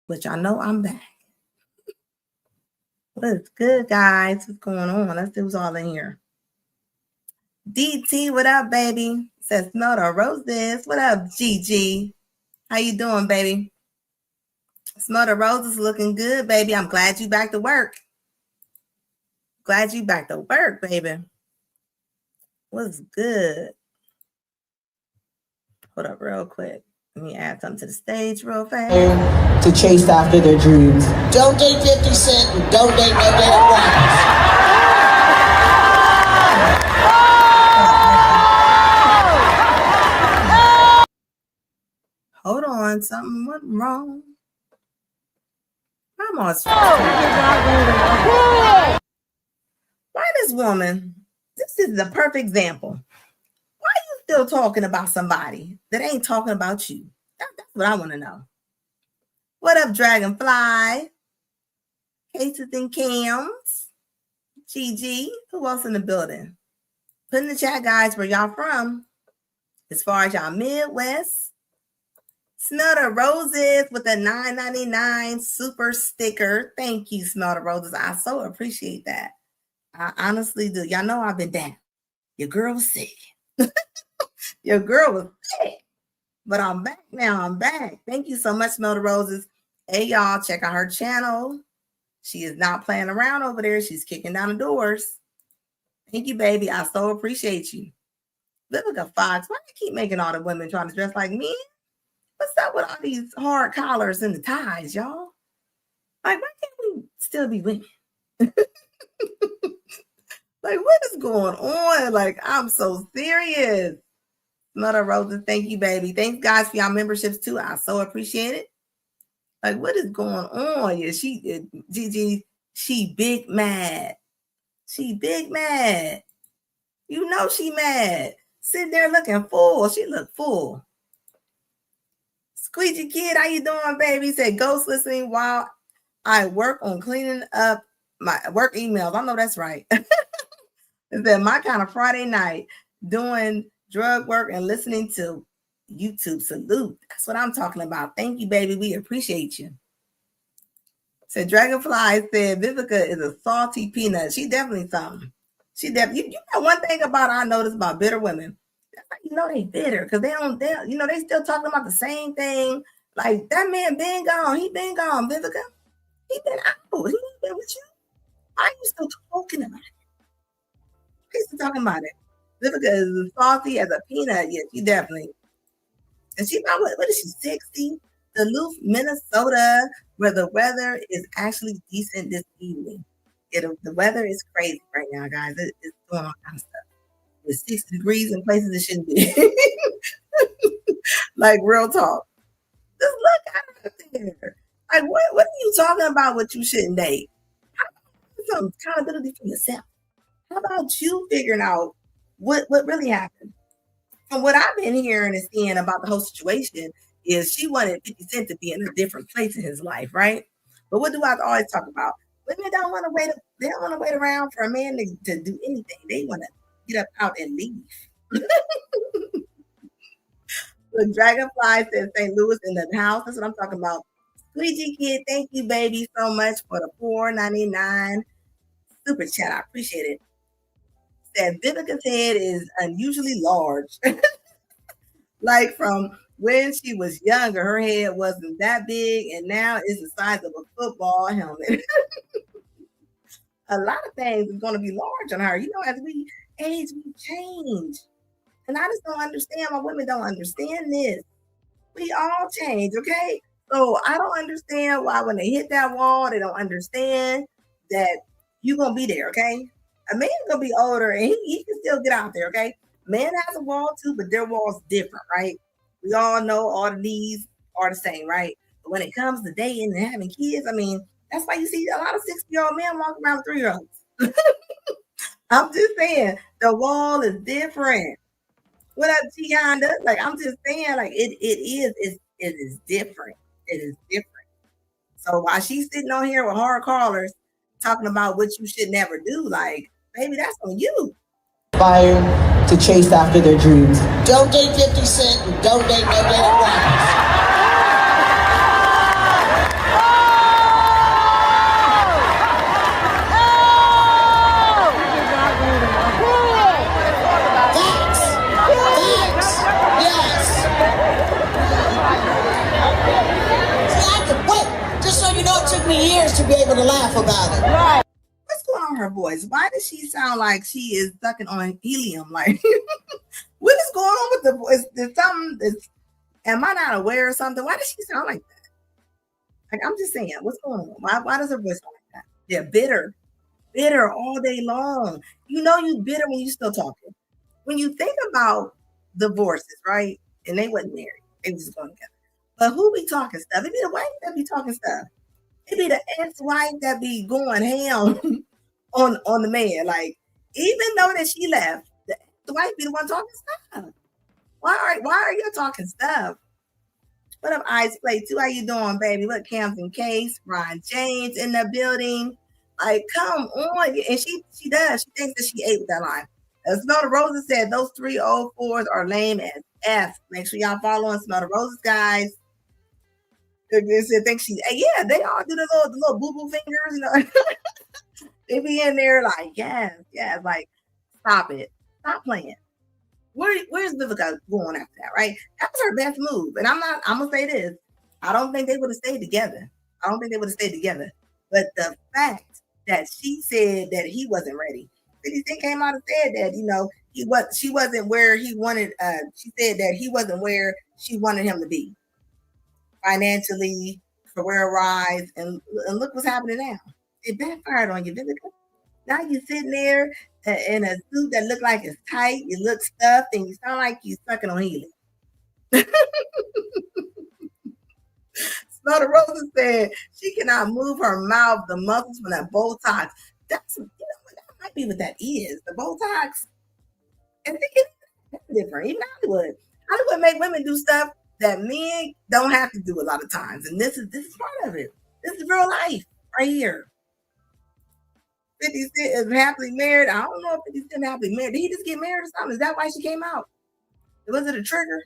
Which I know I'm back. What's good, guys? What's going on? Let's see who's all in here. DT, what up, baby? Says smell the roses. What up, Gigi? How you doing, baby? Smell the roses looking good, baby. I'm glad you back to work. Glad you back to work, baby. What's good? Hold up real quick. Let me add something to the stage real fast. To chase after their dreams. Don't date 50 Cent and don't date no damn rappers. Hold on, something went wrong. I'm on. Why this woman? This is the perfect example. Why are you still talking about somebody that ain't talking about you? That's what I want to know. What up, Dragonfly? Cases and Cams. GG. Who else in the building? Put in the chat, guys, where y'all from. As far as y'all Midwest. Smell the Roses with a $9.99 super sticker. Thank you, Smell the Roses. I so appreciate that. I honestly do. Y'all know I've been down. Your girl was sick. Your girl was sick. But I'm back now. I'm back. Thank you so much, Smell the Roses. Hey, y'all, check out her channel. She is not playing around over there. She's kicking down the doors. Thank you, baby. I so appreciate you. Vivica Fox, why do you keep making all the women trying to dress like me? What's up with all these hard collars and the ties, y'all? Like, why can't we still be women? Like, what is going on? Like, I'm so serious. Mother Rosa, thank you, baby. Thanks, guys, for y'all memberships, too. I so appreciate it. Like, what is going on? Yeah, Gigi, she big mad. She big mad. You know she mad. Sitting there looking full. She look full. Squeegee Kid, how you doing, baby? Said ghost listening while I work on cleaning up my work emails. I know that's right. It said my kind of Friday night doing drug work and listening to YouTube. Salute. That's what I'm talking about. Thank you, baby. We appreciate you. Said Dragonfly said Vivica is a salty peanut. She definitely something. She definitely. You know one thing about I noticed about bitter women. You know they bitter because they still talking about the same thing. Like that man been gone. He been gone, Vivica. He been out. He ain't been with you. Why are you still talking about it? Why are you still talking about it? Vivica is as salty as a peanut. Yeah, she definitely. And she about what is she, 60? Duluth, Minnesota, where the weather is actually decent this evening. The weather is crazy right now, guys. It's doing all kinds of stuff. It's 60 degrees in places it shouldn't be. Like real talk. Just look out there. Like what are you talking about what you shouldn't date? How about some accountability for yourself? How about you figuring out what really happened? And what I've been hearing and seeing about the whole situation is she wanted 50 Cent to be in a different place in his life, right? But what do I always talk about? Women don't want to wait. They don't want to wait around for a man to do anything. They want to get up out and leave. The Dragonfly says St. Louis in the house. That's what I'm talking about. Squeegee Kid, thank you, baby, so much for the $4.99 super chat. I appreciate it. Said Vivica's head is unusually large. Like from when she was younger, her head wasn't that big, and now it's the size of a football helmet. A lot of things is going to be large on her. You know, as we age, we change. And I just don't understand why women don't understand this. We all change, okay? So I don't understand why when they hit that wall, they don't understand that you're going to be there, okay? A man's going to be older and he can still get out there, okay? Man has a wall too, but their wall's different, right? We all know all the needs are the same, right? But when it comes to dating and having kids, I mean, that's why you see a lot of 60-year-old men walking around with 3-year-olds. I'm just saying, the wall is different. What up, Tianda? Like, I'm just saying, like, it is different. It is different. So while she's sitting on here with hard callers talking about what you should never do, like, baby, that's on you. Fire to chase after their dreams. Don't date 50 Cent and don't date no damn rappers. on her voice? Why does she sound like she is sucking on helium? Like, what is going on with the voice? There's something. Am I not aware of something? Why does she sound like that? Like, I'm just saying, what's going on? Why does her voice sound like that? Yeah, bitter all day long. You know you bitter when you still talking. When you think about divorces, right? And they wasn't married. They was just going together. But who be talking stuff? It be the wife that be talking stuff. It be the ex-wife that be going ham on the man. Like, even though that she left, the wife be the one talking stuff. Why are you talking stuff? What up, Ice Play 2? How you doing, baby? Look, Camden Case, Ron James in the building. Like, come on. And she does. She thinks that she ate with that line. As Smell the Roses said, those 304s are lame as F. Make sure y'all follow and Smell the Roses, guys. They think she, yeah, they all do the little boo-boo fingers, you know. They be in there like, yes, like, stop it. Stop playing. Where's Vivica going after that, right? That was her best move. And I'm gonna say this. I don't think they would have stayed together. But the fact that she said that he wasn't ready. 50 Cent came out and said that, you know, she wasn't where he wanted, she said that he wasn't where she wanted him to be. Financially, career-wise, and look what's happening now. It backfired on you, Vivica. Now you're sitting there in a suit that look like it's tight, you look stuffed, and you sound like you sucking on helium. Smell the Rosa said she cannot move her mouth, the muscles from that Botox. That's, you know what that might be what that is. The Botox. And that's different. Even Hollywood make women do stuff that men don't have to do a lot of times. And this is part of it. This is real life right here. 50 Cent is happily married. I don't know if 50 Cent happily married. Did he just get married or something? Is that why she came out? Was it a trigger?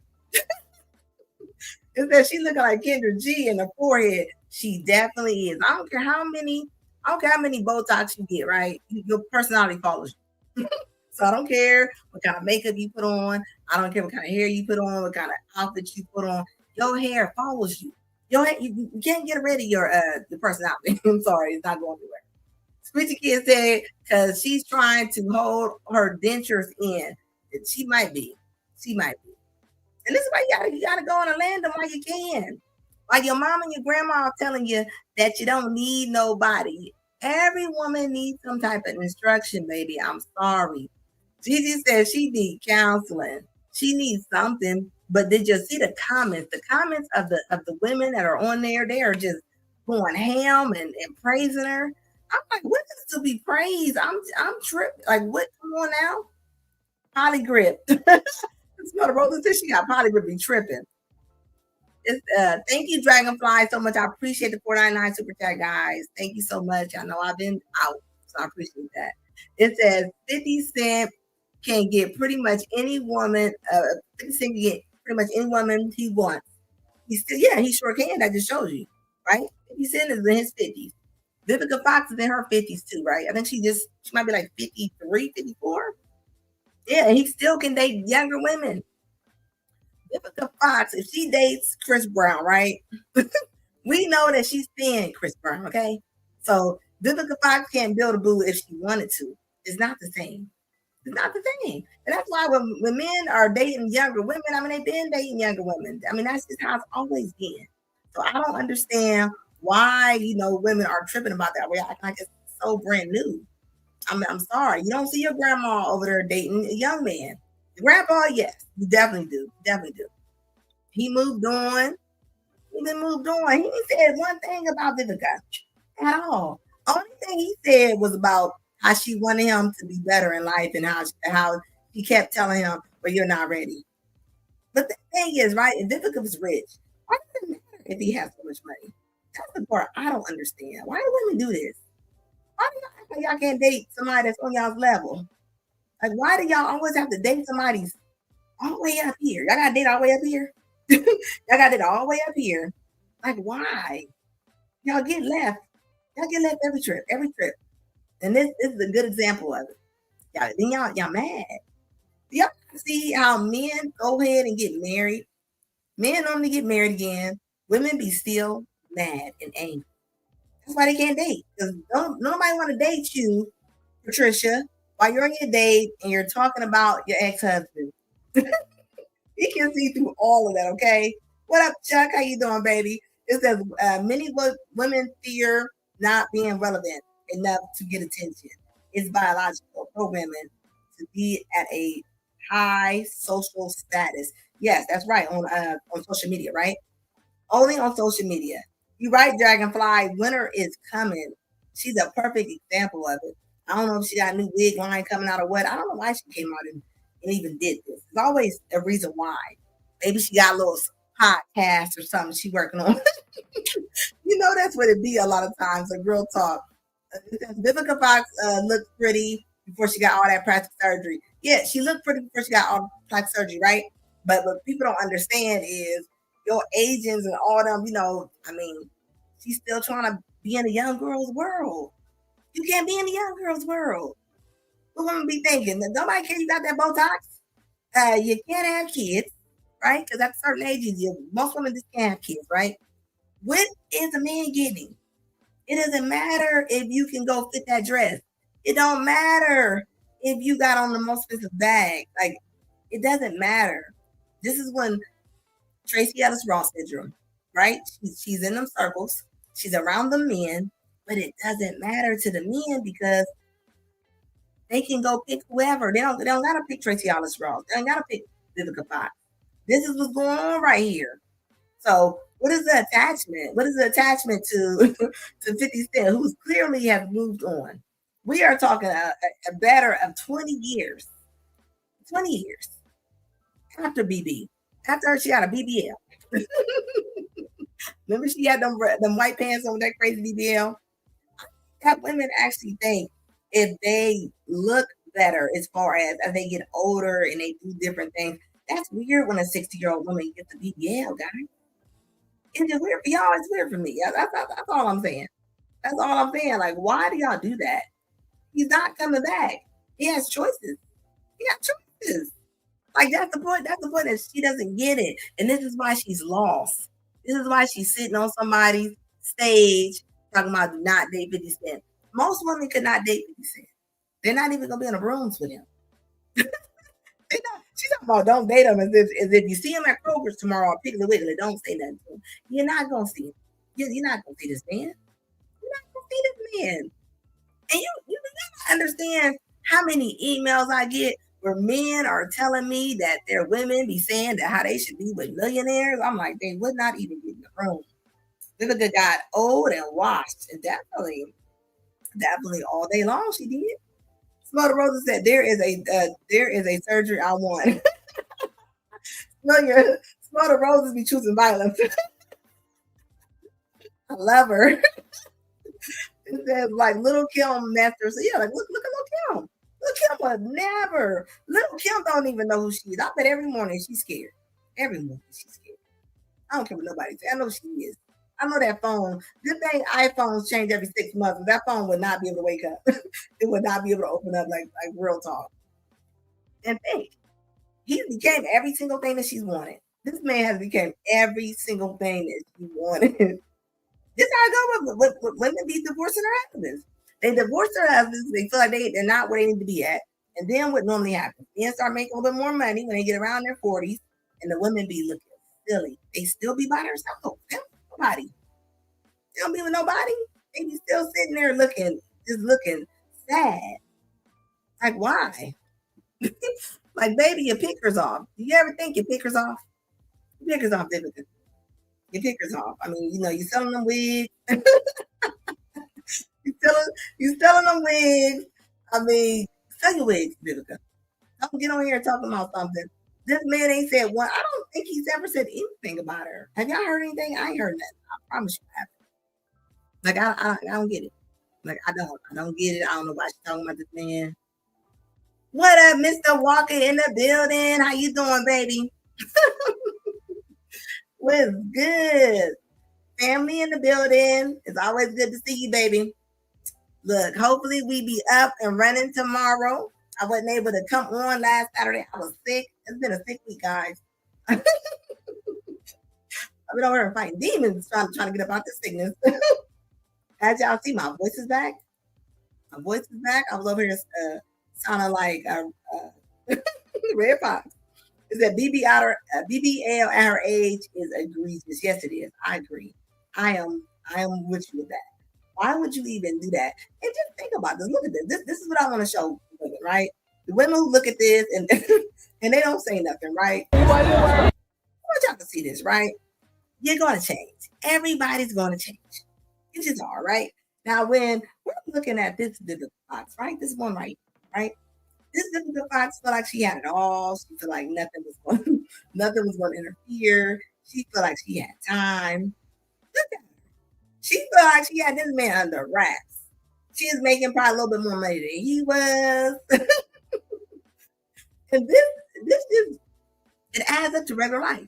It said she looking like Kendra G in the forehead. She definitely is. I don't care how many Botox you get, right? Your personality follows you. So I don't care what kind of makeup you put on. I don't care what kind of hair you put on, what kind of outfit you put on. Your hair follows you. You can't get rid of your personality. I'm sorry, it's not going anywhere. Squeegee Kid said, because she's trying to hold her dentures in. She might be. And this is why you gotta go on and land them while you can. Like your mom and your grandma are telling you that you don't need nobody. Every woman needs some type of instruction, baby. I'm sorry. Gigi says she needs counseling. She needs something. But did you see the comments? The comments of the women that are on there, they are just going ham and praising her. I'm like, what is to be praised? I'm tripping. Like, what? Come on now. Polygrip. Smell the Rosa said she got polygrip be tripping. It's, thank you, Dragonfly, so much. I appreciate the 499 super chat, guys. Thank you so much. I know I've been out, so I appreciate that. It says 50 Cent can get pretty much any woman. 50 Cent can get pretty much any woman he wants. He sure can. That just shows you, right? 50 Cent is in his 50s. Vivica Fox is in her 50s too, right? I think she might be like 53, 54. Yeah, and he still can date younger women. Vivica Fox, if she dates Chris Brown, right? We know that she's paying Chris Brown, okay? So Vivica Fox can't build a boo if she wanted to. It's not the same. It's not the same. And that's why when men are dating younger women, I mean, they've been dating younger women. I mean, that's just how it's always been. So I don't understand why, women are tripping about that. We act like it's so brand new. I'm sorry. You don't see your grandma over there dating a young man. Your grandpa, yes, you definitely do. He moved on. He been moved on. He ain't said one thing about Vivica at all. Only thing he said was about how she wanted him to be better in life and how she kept telling him, "Well, you're not ready." But the thing is, right? If Vivica was rich, why does it matter if he has so much money? That's the part I don't understand. Why do women do this? Why do y'all act like y'all can't date somebody that's on y'all's level? Like, why do y'all always have to date somebody's all the way up here? Y'all gotta date all the way up here? Y'all gotta date all the way up here. Like, why? Y'all get left. Every trip. And this is a good example of it. Y'all mad. Y'all see how men go ahead and get married. Men only get married again. Women be still mad and angry. That's why they can't date. Because nobody want to date you Patricia, while you're on your date and you're talking about your ex-husband, he can see through all of that, okay? What up, Chuck? How you doing, baby? It says many women fear not being relevant enough to get attention. It's biological programming to be at a high social status. Yes, that's right. On social media, right? Only on social media. You right, Dragonfly. Winter is coming. She's a perfect example of it. I don't know if she got a new wig line coming out or what. I don't know why she came out and even did this. There's always a reason why. Maybe she got a little podcast or something she working on. That's what it be a lot of times, like real talk. Vivica Fox looked pretty before she got all that plastic surgery. Yeah, she looked pretty before she got all plastic surgery, right? But what people don't understand is your agents and all them, she's still trying to be in a young girl's world. You can't be in a young girl's world. What women be thinking? That nobody cares you got that Botox. You can't have kids, right? Because at certain ages, most women just can't have kids, right? What is a man getting? It doesn't matter if you can go fit that dress. It don't matter if you got on the most expensive bag. Like, it doesn't matter. This is when Tracy Ellis Ross syndrome, right? She's in them circles. She's around the men, but it doesn't matter to the men because they can go pick whoever. They don't gotta pick Tracy Ellis Ross. They don't gotta pick Vivica Fox. This is what's going on right here. So what is the attachment? What is the attachment to to 50 Cent, who's clearly has moved on? We are talking a better of 20 years. 20 years after BB. After she had a BBL. Remember she had them white pants on that crazy BBL? That women actually think if they look better as far as they get older and they do different things, that's weird when a 60-year-old woman gets a BBL, guys. It's just weird for y'all. It's weird for me. That's all I'm saying. That's all I'm saying. Like, why do y'all do that? He's not coming back. He has choices. He got choices. Like, that's the point. That's the point that she doesn't get it. And this is why she's lost. This is why she's sitting on somebody's stage talking about do not date 50 Cent. Most women could not date 50 Cent. They're not even going to be in the rooms with him. She's talking about don't date him as if you see him at Kroger's tomorrow or Piggly Wiggly, don't say nothing to him. You're not going to see him. You're not going to see this man. You're not going to see this man. And you gotta understand how many emails I get where men are telling me that their women be saying that how they should be with millionaires. I'm like, they would not even get in the room. Vivica got old and washed, and definitely all day long she did. Smother Rosa said there is a surgery I want. Smother Roses be choosing violence. I love her. It says like Little Kim Master. So yeah, like look at Little Kim. Little Kim would never. Little Kim don't even know who she is. I bet every morning she's scared. Every morning she's scared. I don't care what nobody says. I know she is. I know that phone. Good thing iPhones change every 6 months. That phone would not be able to wake up. It would not be able to open up like real talk. And think, he became every single thing that she's wanted. This man has become every single thing that she wanted. This is how I go with women be divorcing their husbands. They divorce their husbands. They feel like they're not where they need to be at. And then what normally happens? Men start making a little bit more money when they get around their 40s, and the women be looking silly. They still be by themselves. They don't be nobody. They don't be with nobody. They be still sitting there just looking sad. Like, why? Like, baby, your picker's off. Do you ever think your picker's off? Your picker's off, Vivica. Your picker's off. I mean, you selling them wigs. you selling them wigs. I mean, sell your wigs, Vivica. Don't get on here talking about something. This man ain't said one. I don't think he's ever said anything about her. Have y'all heard anything? I ain't heard that. I promise you I haven't. Like, I don't get it. Like, I don't get it. I don't know why she's talking about this man. What up, Mr. Walker in the building? How you doing, baby? What's good? Family in the building. It's always good to see you, baby. Look, hopefully we be up and running tomorrow. I wasn't able to come on last Saturday. I was sick. It's been a sick week, guys. I've been over here fighting demons trying to get up out this sickness. As y'all see, my voice is back. My voice is back. I was over here sounding like Red Fox. Is that BBL at her age is egregious? Yes, it is. I agree. I am. I am with you with that. Why would you even do that? And just think about this. Look at this. This is what I want to show women, right? The women who look at this and and they don't say nothing, right? I want y'all to see this, right? You're going to change. Everybody's going to change. You just are, right? Now, when we're looking at this Vivica Fox, right? This one right? This Vivica Fox felt like she had it all. She felt like nothing was going, nothing was going to interfere. She felt like she had time. Look at her. She felt like she had this man under wraps. She is making probably a little bit more money than he was, and this just it adds up to regular life.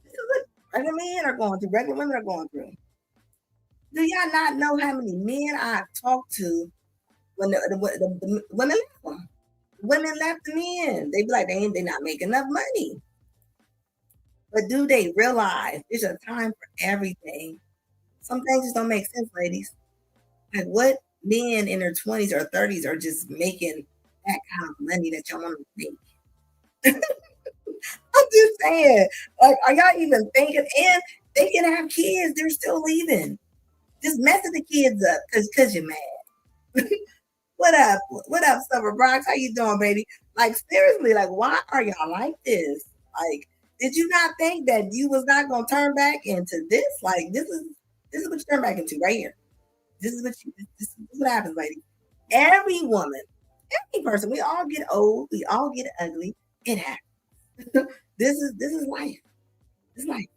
This is what regular men are going through. Regular women are going through. Do y'all not know how many men I've talked to when the women left them? Women left the men. They be like, they not making enough money. But do they realize there's a time for everything? Some things just don't make sense, ladies. Like what men in their 20s or 30s are just making that kind of money that y'all want to make? I'm just saying, like, are y'all even thinking? And they can have kids, they're still leaving. Just messing the kids up because you're mad. What up? What up, Summer Brox? How you doing, baby? Like seriously, like why are y'all like this? Like, did you not think that you was not gonna turn back into this? Like, this is what you turn back into right here. This is what happens, lady. Every woman, every person, we all get old, we all get ugly. It happens. This is life. It's like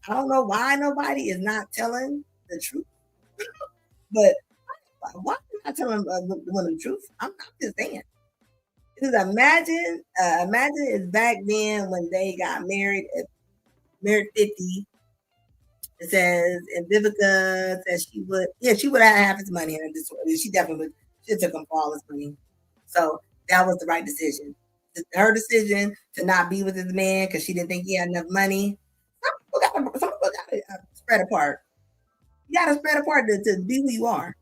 I don't know why nobody is not telling the truth, but why not telling the women the truth? I'm just saying. Because imagine it's back then when they got married at married 50. It says, and Vivica says she would have half his money in a disorder. She definitely would, she took him for all his money. So that was the right decision. Her decision to not be with his man because she didn't think he had enough money. Some people got to spread apart. You got to spread apart to be who you are.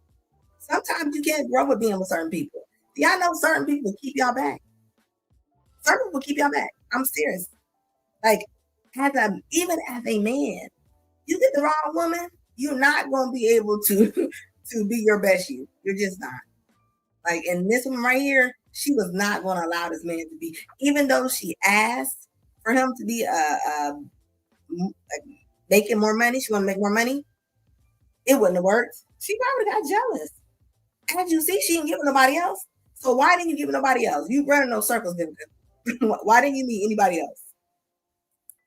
Sometimes you can't grow with being with certain people. Y'all know certain people keep y'all back. Certain people keep y'all back. I'm serious. Like, even as a man, you get the wrong woman, you're not gonna be able to to be your best you. You're just not. Like, and this one right here, she was not gonna allow this man to be, even though she asked for him to be like making more money. She want to make more money. It wouldn't have worked. She probably got jealous. As you see, she didn't give it nobody else. So why didn't you give it nobody else? You running those circles, Vivica. Why didn't you meet anybody else?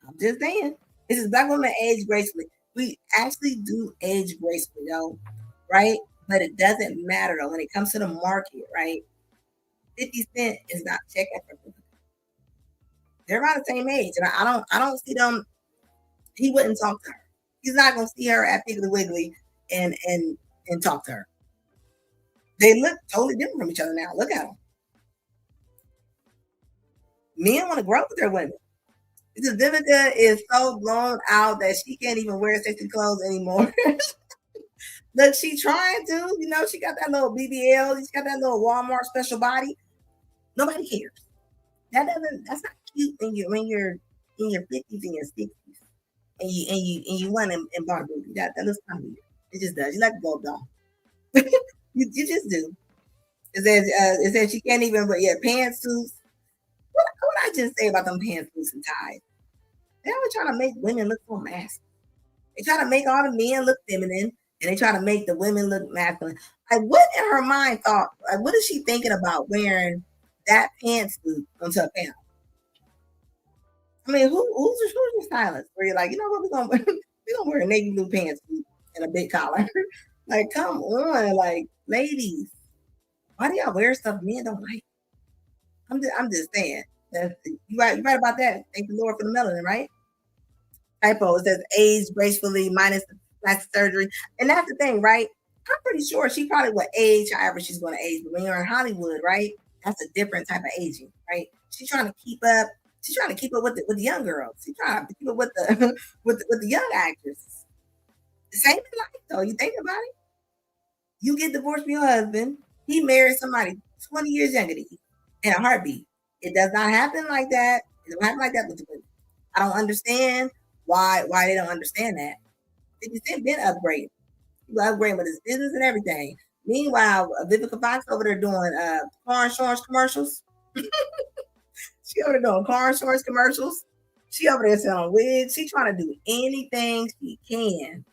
I'm just saying. This is black women age gracefully. We actually do age gracefully, though, right? But it doesn't matter though when it comes to the market, right? 50 Cent is not checking for Vivica. They're around the same age, and I don't see them. He wouldn't talk to her. He's not gonna see her at Piggly Wiggly and talk to her. They look totally different from each other now. Look at them. Men want to grow with their women. Because Vivica is so blown out that she can't even wear sexy clothes anymore. Look, she trying to, she got that little BBL, she got that little Walmart special body. Nobody cares. That's not cute when you're in your 50s and your 60s and you want and bar booty. That looks kind of weird. It just does. You like the gold doll. you just do. It says she can't even wear pantsuits. What I just say about them pantsuits and ties? They always trying to make women look so masculine. They try to make all the men look feminine, and they try to make the women look masculine. Like, what in her mind thought? Like, what is she thinking about wearing that pantsuit onto a panel? I mean, who's your stylist? Where you're like, you know what, we gonna wear a navy blue pantsuit and a big collar. Like, come on, like, ladies, why do y'all wear stuff men don't like? I'm just saying. You right about that. Thank the Lord for the melanin, right? Typo. It says age gracefully minus the plastic surgery. And that's the thing, right? I'm pretty sure she probably would age however she's going to age. But when you're in Hollywood, right, that's a different type of aging, right? She's trying to keep up. She's trying to keep up with the young girls. She's trying to keep up with the with the young actors. The same in life, though. You think about it. You get divorced from your husband. He married somebody 20 years younger than you in a heartbeat. It does not happen like that. It don't happen like that with the women. I don't understand why they don't understand that. 50 Cent been upgraded. He was upgrading with his business and everything. Meanwhile, Vivica Fox over there doing car insurance commercials. She over there doing car insurance commercials. She over there selling wigs. She trying to do anything she can.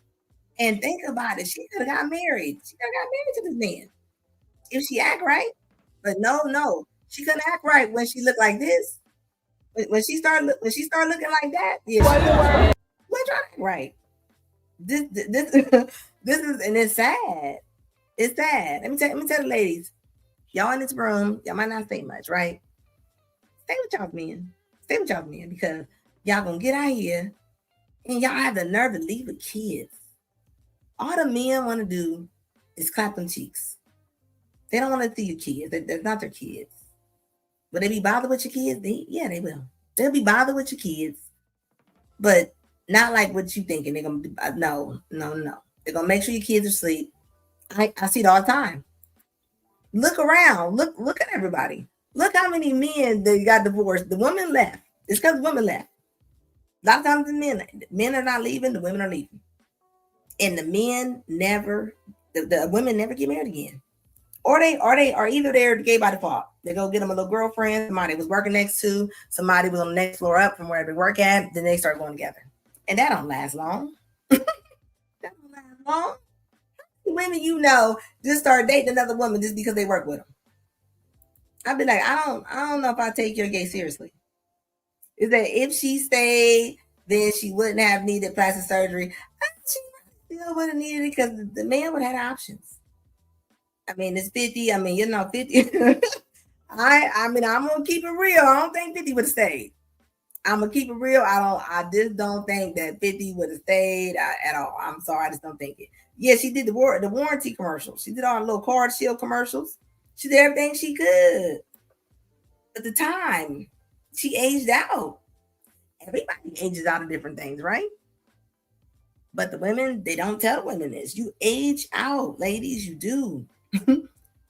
And think about it. She could have got married. She could have got married to this man if she act right. But no, she couldn't act right when she looked like this. When she started looking like that, yeah, she trying to act right. This this is, and it's sad. It's sad. Let me tell the ladies, y'all in this room, y'all might not say much, right? Stay with y'all men. Stay with y'all men because y'all gonna get out here and y'all have the nerve to leave with kids. All the men want to do is clap them cheeks. They don't want to see your kids. They're not their kids. Will they be bothered with your kids? Yeah, they will. They'll be bothered with your kids, but not like what you thinking. They're gonna be, no. They're gonna make sure your kids are asleep. I see it all the time. Look around. Look at everybody. Look how many men that got divorced. The women left. It's because the women left. A lot of times the men are not leaving. The women are leaving, and the men never. The women never get married again. Or either they're gay by default. They go get them a little girlfriend, somebody was working next to, somebody was on the next floor up from where they work at, then they start going together. And that don't last long. That don't last long. Women just start dating another woman just because they work with them. I'd be like, I don't know if I take your gay seriously. Is that if she stayed, then she wouldn't have needed plastic surgery. She still would have needed it because the man would have had options. I mean, it's 50. I mean, 50. I mean, I'm gonna keep it real. I don't think 50 would have stayed. I'm gonna keep it real. I just don't think that 50 would have stayed at all. I'm sorry, I just don't think it. Yeah, she did the warranty commercials. She did all the little card shield commercials. She did everything she could. At the time, she aged out. Everybody ages out of different things, right? But the women, they don't tell the women this. You age out, ladies. You do.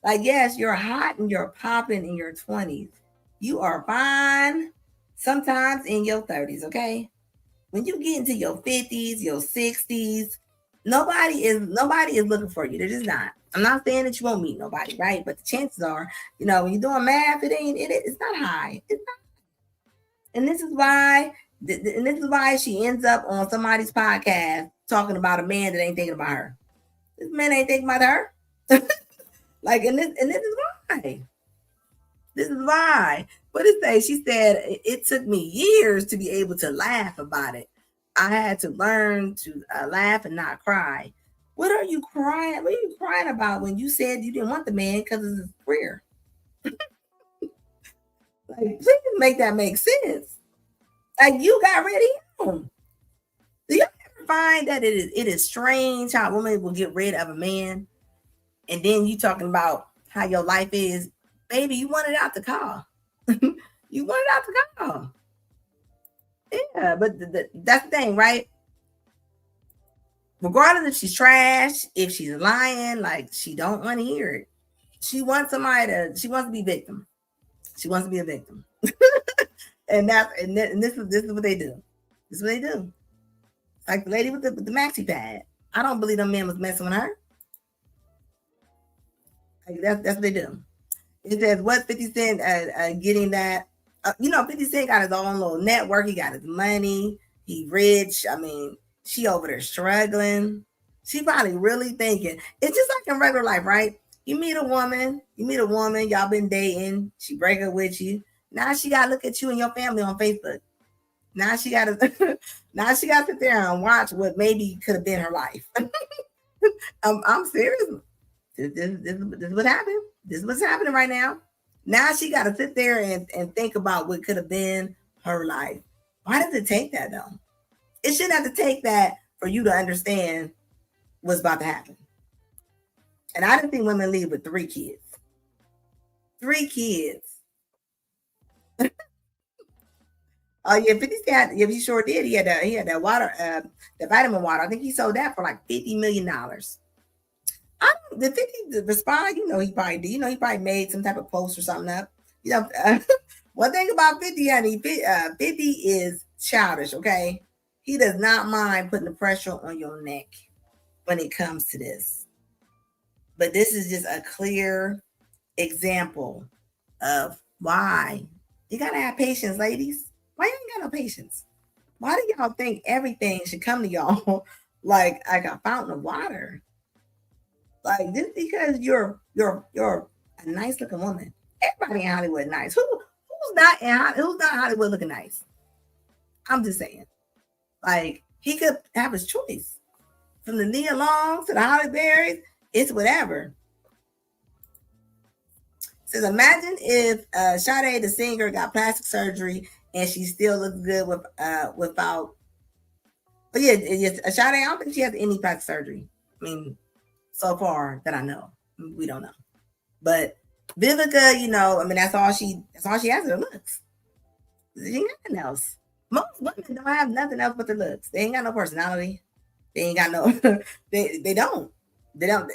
Like, yes, you're hot and you're popping in your 20s. You are fine sometimes in your 30s, okay? When you get into your 50s, your 60s, nobody is looking for you. They're just not. I'm not saying that you won't meet nobody, right? But the chances are, when you're doing math, it's not high. It's not. And this is why she ends up on somebody's podcast talking about a man that ain't thinking about her. This man ain't thinking about her. Like, and this is why. This is why. What did it say? She said, it took me years to be able to laugh about it. I had to learn to laugh and not cry. What are you crying? What are you crying about when you said you didn't want the man because of his career? Like, please make that make sense. Like, you got rid of him. Do you ever find that it is strange how women will get rid of a man? And then you talking about how your life is, baby, you wanted out the car. You wanted out the car. Yeah, but that's the thing, right? Regardless if she's trash, if she's lying, like, she don't want to hear it. She wants she wants to be victim. She wants to be a victim. and this is what they do. This is what they do. Like the lady with the maxi pad. I don't believe them men was messing with her. Like, that's what they do. It says, what 50 Cent getting that? 50 Cent got his own little network. He got his money. He rich. I mean, she over there struggling. She probably really thinking. It's just like in regular life, right? You meet a woman. Y'all been dating. She break up with you. Now she got to look at you and your family on Facebook. Now she got to sit there and watch what maybe could have been her life. I'm serious. This is what happened. This is what's happening right now. Now she got to sit there and think about what could have been her life. Why does it take that, though? It shouldn't have to take that for you to understand what's about to happen. And I didn't think women leave with 3 kids. 3 kids. Oh yeah, 50 Cent. Yeah, he sure did. He had that water, the vitamin water. I think he sold that for like $50 million. Did 50 respond? He probably did. He probably made some type of post or something up. One thing about 50, honey, 50 is childish, okay? He does not mind putting the pressure on your neck when it comes to this. But this is just a clear example of why you gotta have patience, ladies. Why you ain't got no patience? Why do y'all think everything should come to y'all like a fountain of water? Like just because you're a nice looking woman. Everybody in Hollywood nice. Who's not Hollywood looking nice? I'm just saying. Like he could have his choice. From the Nia Longs to the Holly Berries, it's whatever. Says imagine if Sade the singer got plastic surgery and she still looks good without. But yeah, Sade, I don't think she has any plastic surgery. I mean, so far that I know, we don't know. But Vivica, I mean, that's all she has. Her looks. She ain't got nothing else. Most women don't have nothing else but their looks. They ain't got no personality. They ain't got no. They don't. They don't.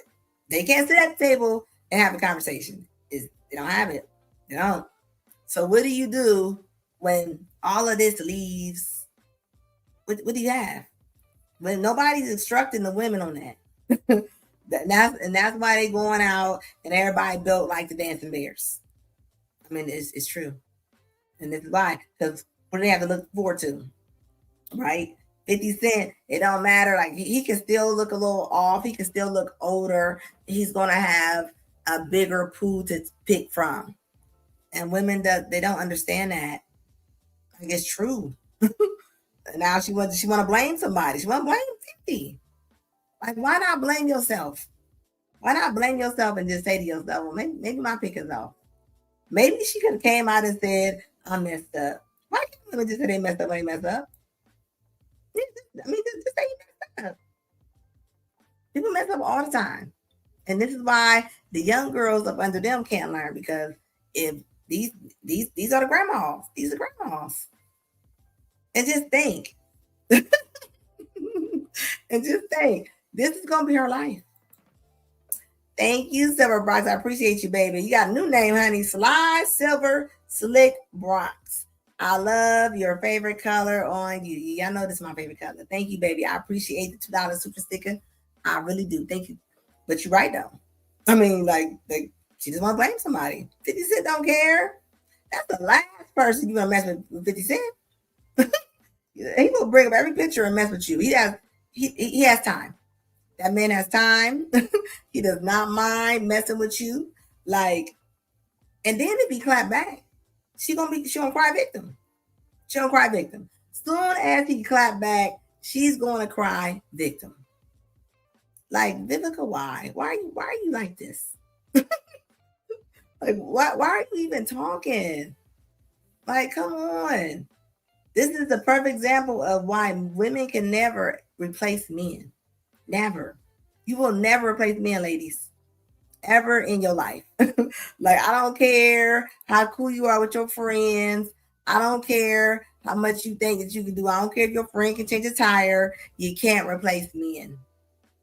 They can't sit at the table and have a conversation. They don't have it. They don't. So what do you do when all of this leaves? What do you have? When nobody's instructing the women on that. That's why they going out and everybody built like the dancing bears. I mean, it's true, and this is why, because what do they have to look forward to, right? 50 Cent, it don't matter. Like he can still look a little off. He can still look older. He's gonna have a bigger pool to pick from, and women they don't understand that. Like it's true. Now she want to blame somebody. She want to blame 50. Like why not blame yourself? Why not blame yourself and just say to yourself, well, maybe my pick is off. Maybe she could have came out and said, I messed up. Why can't women just say they messed up when they messed up? I mean, just say you messed up. People mess up all the time. And this is why the young girls up under them can't learn, because if these are the grandmas. These are grandmas. And just think. And just think. This is gonna be her life. Thank you, Silver Bronx. I appreciate you, baby. You got a new name, honey. Sly Silver Slick Bronx. I love your favorite color on you. Y'all know this is my favorite color. Thank you, baby. I appreciate the $2 super sticker. I really do. Thank you. But you're right, though. I mean, like she just want to blame somebody. 50 Cent don't care. That's the last person you want to mess with 50 Cent. He will bring up every picture and mess with you. He has time. That man has time. He does not mind messing with you. Like, and then if he clap back, she gonna cry victim. She gonna cry victim. Soon as he clap back, she's gonna cry victim. Like Vivica, why? Why are you like this? Like, why are you even talking? Like, come on. This is the perfect example of why women can never replace men. Never. You will never replace men, ladies. Ever in your life. Like, I don't care how cool you are with your friends. I don't care how much you think that you can do. I don't care if your friend can change a tire. You can't replace men.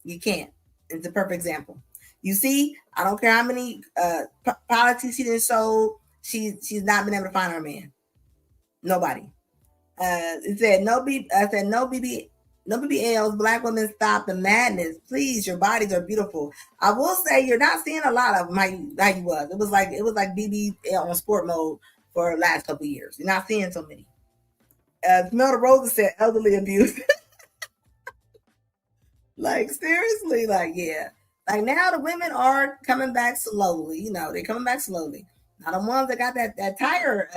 You can't. It's a perfect example. You see, I don't care how many policies she done sold. She's not been able to find her man. Nobody. It said no BBLs. Black women, stop the madness, please. Your bodies are beautiful. I will say you're not seeing a lot of them like you was. It was like BBL on sport mode for the last couple of years. You're not seeing so many. Melda Rosa said elderly abuse. Like seriously, like yeah. Like now the women are coming back slowly. They're coming back slowly. Now the ones that got that tire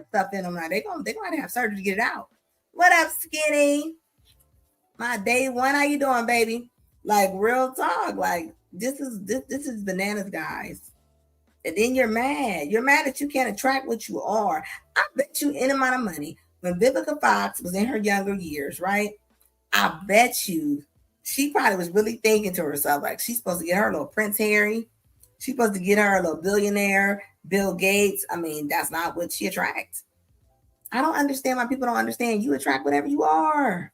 stuff in them, now they're gonna have surgery to get it out. What up, skinny? My day one, how you doing, baby? Like real talk. Like this is bananas, guys. And then you're mad. You're mad that you can't attract what you are. I bet you any amount of money when Vivica Fox was in her younger years, right? I bet you she probably was really thinking to herself, like, she's supposed to get her a little Prince Harry. She's supposed to get her a little billionaire, Bill Gates. I mean, that's not what she attracts. I don't understand why people don't understand. You attract whatever you are.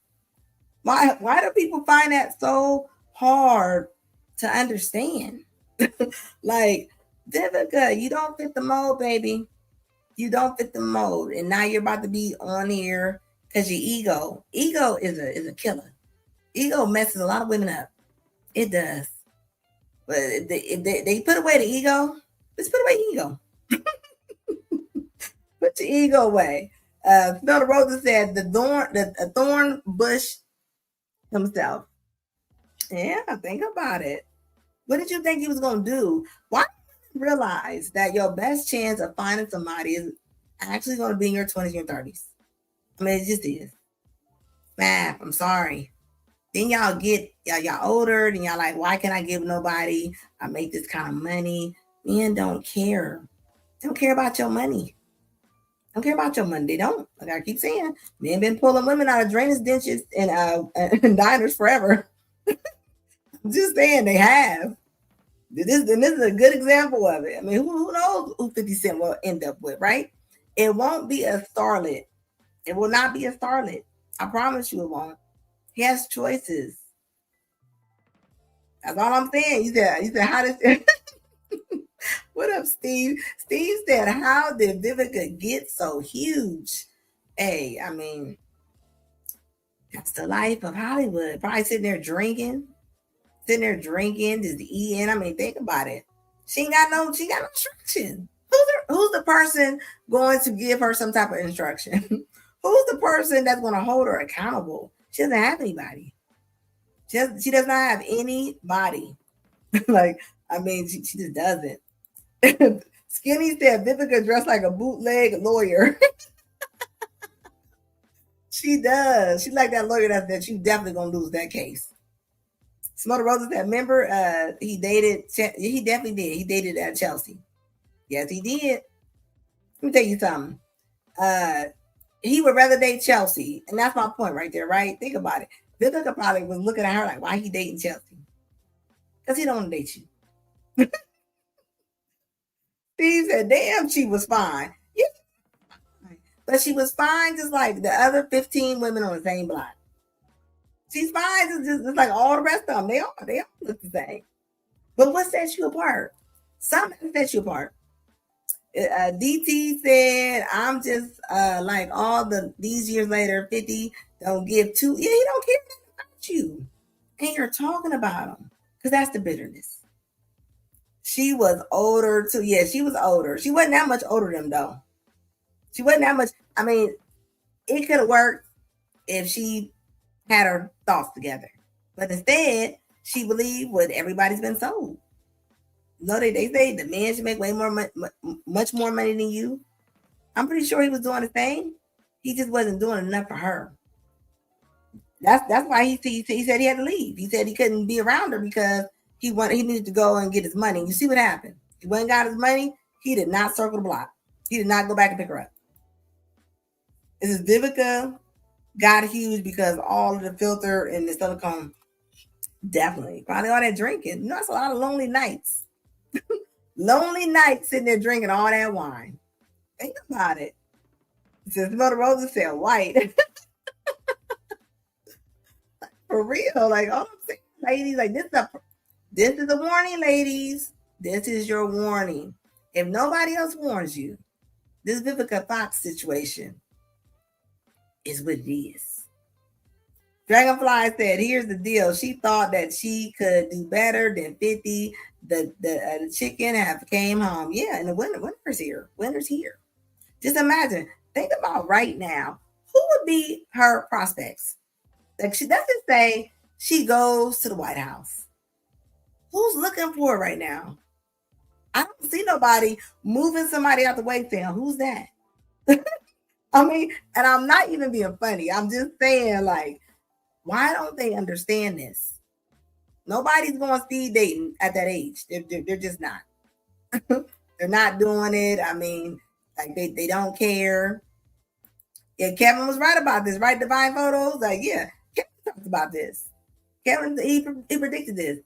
Why do people find that so hard to understand. Like, Vivica, you don't fit the mold, baby. You don't fit the mold. And now you're about to be on here because your ego. Ego is a killer. Ego messes a lot of women up. It does. But if they put away the ego, just put away the ego. Put your ego away. Snowden Rosa said the thorn bush himself. Yeah, think about it. What did you think he was gonna do? Why didn't you realize that your best chance of finding somebody is actually gonna be in your 20s and 30s? I mean, it just is. Math, I'm sorry. Then y'all older, then y'all like, why can't I give nobody? I make this kind of money. Men don't care. They don't care about your money. Don't care about your money. They don't. Like I keep saying, men been pulling women out of drainage ditches and diners forever. I'm just saying they have. This is a good example of it. I mean, who knows who 50 Cent will end up with, right? It won't be a starlet. It will not be a starlet. I promise you it won't. He has choices. That's all I'm saying. He said, how does what up, Steve? Steve said, how did Vivica get so huge? Hey, I mean, that's the life of Hollywood. Probably sitting there drinking, just eating. I mean, think about it. She got no instruction. Who's the person going to give her some type of instruction? Who's the person that's going to hold her accountable? She doesn't have anybody. She does not have anybody. Like, I mean, she just doesn't. Skinny said Vivica dressed like a bootleg lawyer. She does. She's like that lawyer that you definitely gonna lose that case. Smother Rosa said, remember, he definitely did. He dated at Chelsea. Yes, he did. Let me tell you something. He would rather date Chelsea. And that's my point right there, right? Think about it. Vivica probably was looking at her like, why he dating Chelsea? Because he don't want to date you. Steve said, damn, she was fine. Yeah. But she was fine just like the other 15 women on the same block. She's fine just like all the rest of them. They all look the same. But what sets you apart? Something sets you apart. DT said, I'm just like these years later, 50 don't give two. Yeah, he don't care about you. And you're talking about him. Because that's the bitterness. She was older too. Yeah, she was older. She wasn't that much older than him though. She wasn't that much. I mean, it could have worked if she had her thoughts together. But instead, she believed what everybody's been sold. No, they say the man should make much more money than you. I'm pretty sure he was doing the same. He just wasn't doing enough for her. That's why he said he had to leave. He said he couldn't be around her because he needed to go and get his money. You see what happened? He went and got his money. He did not circle the block. He did not go back and pick her up. This is Vivica got huge because all of the filter and the silicone. Definitely. Probably all that drinking. You know, that's a lot of lonely nights. Lonely nights sitting there drinking all that wine. Think about it. Since Mother Rosa said white. For real. Like, all I'm saying, ladies, like this is a warning, ladies. This is your warning. If nobody else warns you, this Vivica Fox situation is what it is. Dragonfly said, here's the deal. She thought that she could do better than 50. The chicken have came home. Yeah, and the winter's here. Winter's here. Just imagine. Think about right now. Who would be her prospects? Like, she doesn't say she goes to the White House. Who's looking for her right now? I don't see nobody moving somebody out the way saying, who's that? I mean, and I'm not even being funny. I'm just saying, like, why don't they understand this? Nobody's going speed dating at that age. They're just not. They're not doing it. I mean, like they don't care. Yeah, Kevin was right about this, right? Divine Photos. Like, yeah, Kevin talked about this. Kevin, he predicted this.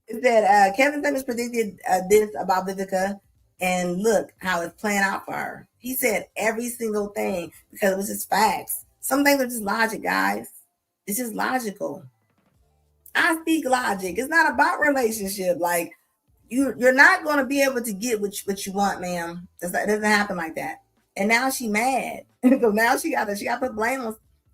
It said Kevin Simmons predicted this about Vivica, and look how it's playing out for her. He said every single thing because it was just facts. Some things are just logic, guys. It's just logical. I speak logic. It's not about relationship. Like you're not going to be able to get what you want, ma'am. It doesn't happen like that. And now she mad. So now she got to put blame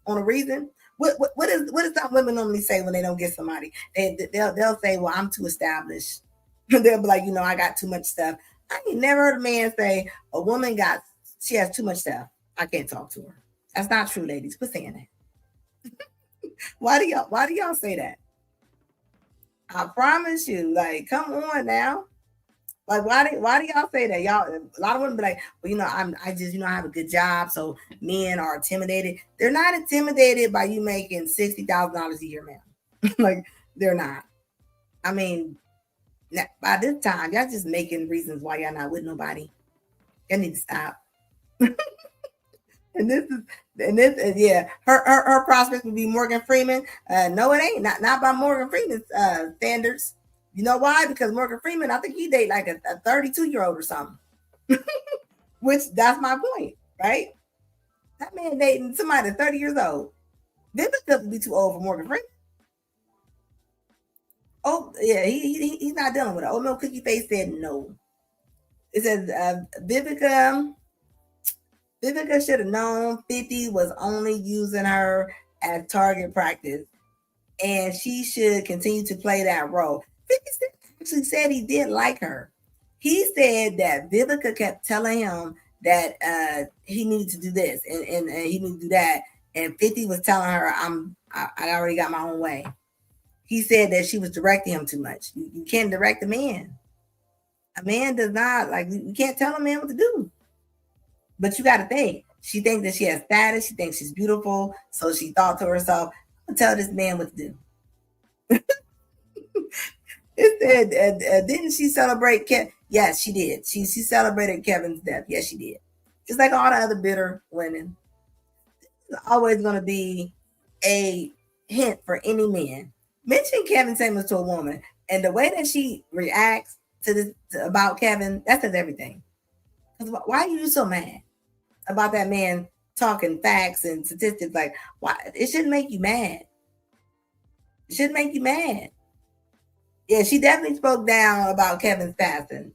on a reason. What is some women normally say when they don't get somebody? They'll say, "Well, I'm too established." They'll be like, I got too much stuff. I ain't never heard a man say a woman she has too much stuff. I can't talk to her. That's not true, ladies. Quit saying that. Why do y'all say that? I promise you, like, come on now. Like, why do y'all say that? Y'all, a lot of women be like, well, I just, I have a good job, so men are intimidated. They're not intimidated by you making $60,000 a year, man. Like, they're not. I mean, by this time, y'all just making reasons why y'all not with nobody. Y'all need to stop. Yeah, her prospects would be Morgan Freeman. No, it ain't. Not by Morgan Freeman's standards. You know why? Because Morgan Freeman, I think he date like a 32-year-old or something. Which that's my point, right? That man dating somebody 30 years old. Vivica would be too old for Morgan Freeman. Oh yeah, he's not dealing with it. Old Milk Cookie Face said no. It says Vivica should have known 50 was only using her as target practice, and she should continue to play that role. 50 actually said he did like her. He said that Vivica kept telling him that he needed to do this and he needed to do that, and 50 was telling her, I already got my own way. He said that she was directing him too much. You can't direct a man. A man does not, like, you can't tell a man what to do. But you got to think. She thinks that she has status. She thinks she's beautiful. So she thought to herself, I'm going to tell this man what to do. It said, didn't she celebrate Kevin? Yes, she did. She celebrated Kevin's death. Yes, she did. Just like all the other bitter women. There's always going to be a hint for any man. Mention Kevin Samuels to a woman, and the way that she reacts to this about Kevin, that says everything. Why are you so mad about that man talking facts and statistics? Like, why? It shouldn't make you mad. It shouldn't make you mad. Yeah, she definitely spoke down about Kevin's passing.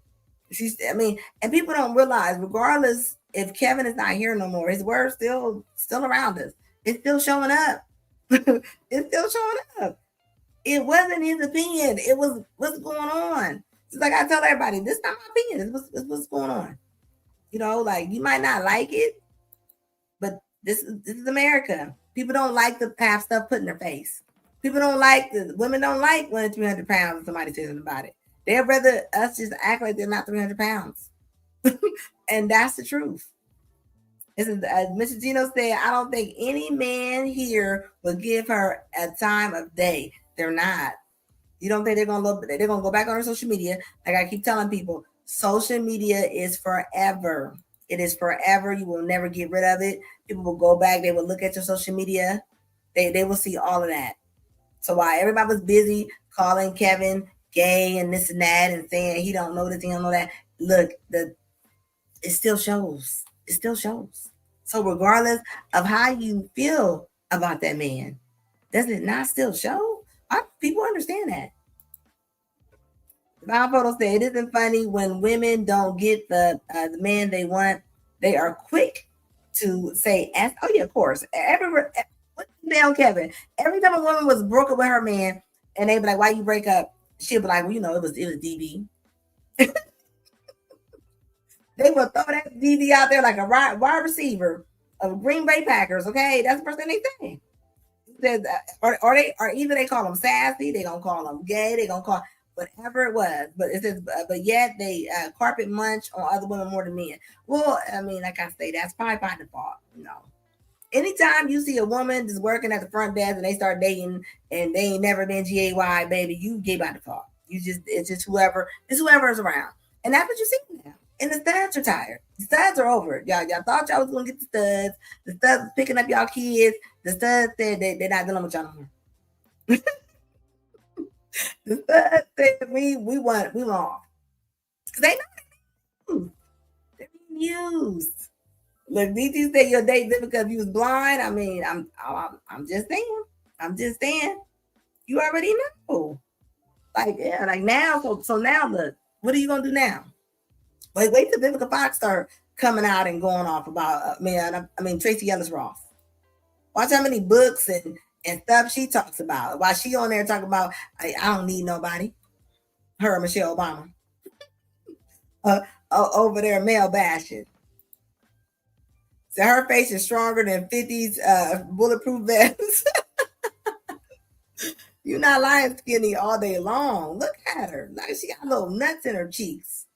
And people don't realize, regardless if Kevin is not here no more, his word's still around us. It's still showing up. It's still showing up. It wasn't his opinion. It was what's going on. It's like I tell everybody, this is not my opinion. It's what's going on. Like, you might not like it, but this is America. People don't like to have stuff put in their face. Women don't like when it's 300 pounds and somebody says something about it. They'd rather us just act like they're not 300 pounds. And that's the truth. This is, as Mr. Gino said, I don't think any man here will give her a time of day. They're not. You don't think they're gonna go back on her social media? Like I keep telling people, social media is forever. It is forever. You will never get rid of it. People will go back. They will look at your social media. They will see all of that. So while everybody was busy calling Kevin gay and this and that and saying he don't know this, he don't know that, look, it still shows. It still shows. So regardless of how you feel about that man, does it not still show? People understand that. My photo said it isn't funny when women don't get the man they want. They are quick to say, "Oh yeah, of course." Down Kevin. Every time a woman was broken with her man, and they be like, "Why you break up?" She'll be like, "Well, it was DB." They will throw that DB out there like a wide receiver of Green Bay Packers. Okay, that's the first thing they say. Or either they call them sassy, they gonna call them gay, they gonna call whatever it was. But it says, but yet they carpet munch on other women more than men. Well, I mean, like I say, that's probably by default. Anytime you see a woman just working at the front desk and they start dating and they ain't never been GAY, baby, you gay by default. It's just whoever is around, and that's what you see now. And the studs are tired. The studs are over it. Y'all thought y'all was gonna get the studs. The studs was picking up y'all kids. The studs said they're not dealing with y'all no more. The studs said we want off. Cause they know they're being used. Look, DT said your date because you was blind. I mean, I'm just saying. I'm just saying. You already know. Like, yeah, like now, so now look, what are you gonna do now? Wait till Vivica Fox start coming out and going off about Tracy Ellis Ross. Watch how many books and stuff she talks about. While she on there talking about, I don't need nobody. Her, Michelle Obama, uh, over there male bashing. So her face is stronger than 50's bulletproof vests. You're not lying skinny all day long. Look at her. Like she got little nuts in her cheeks.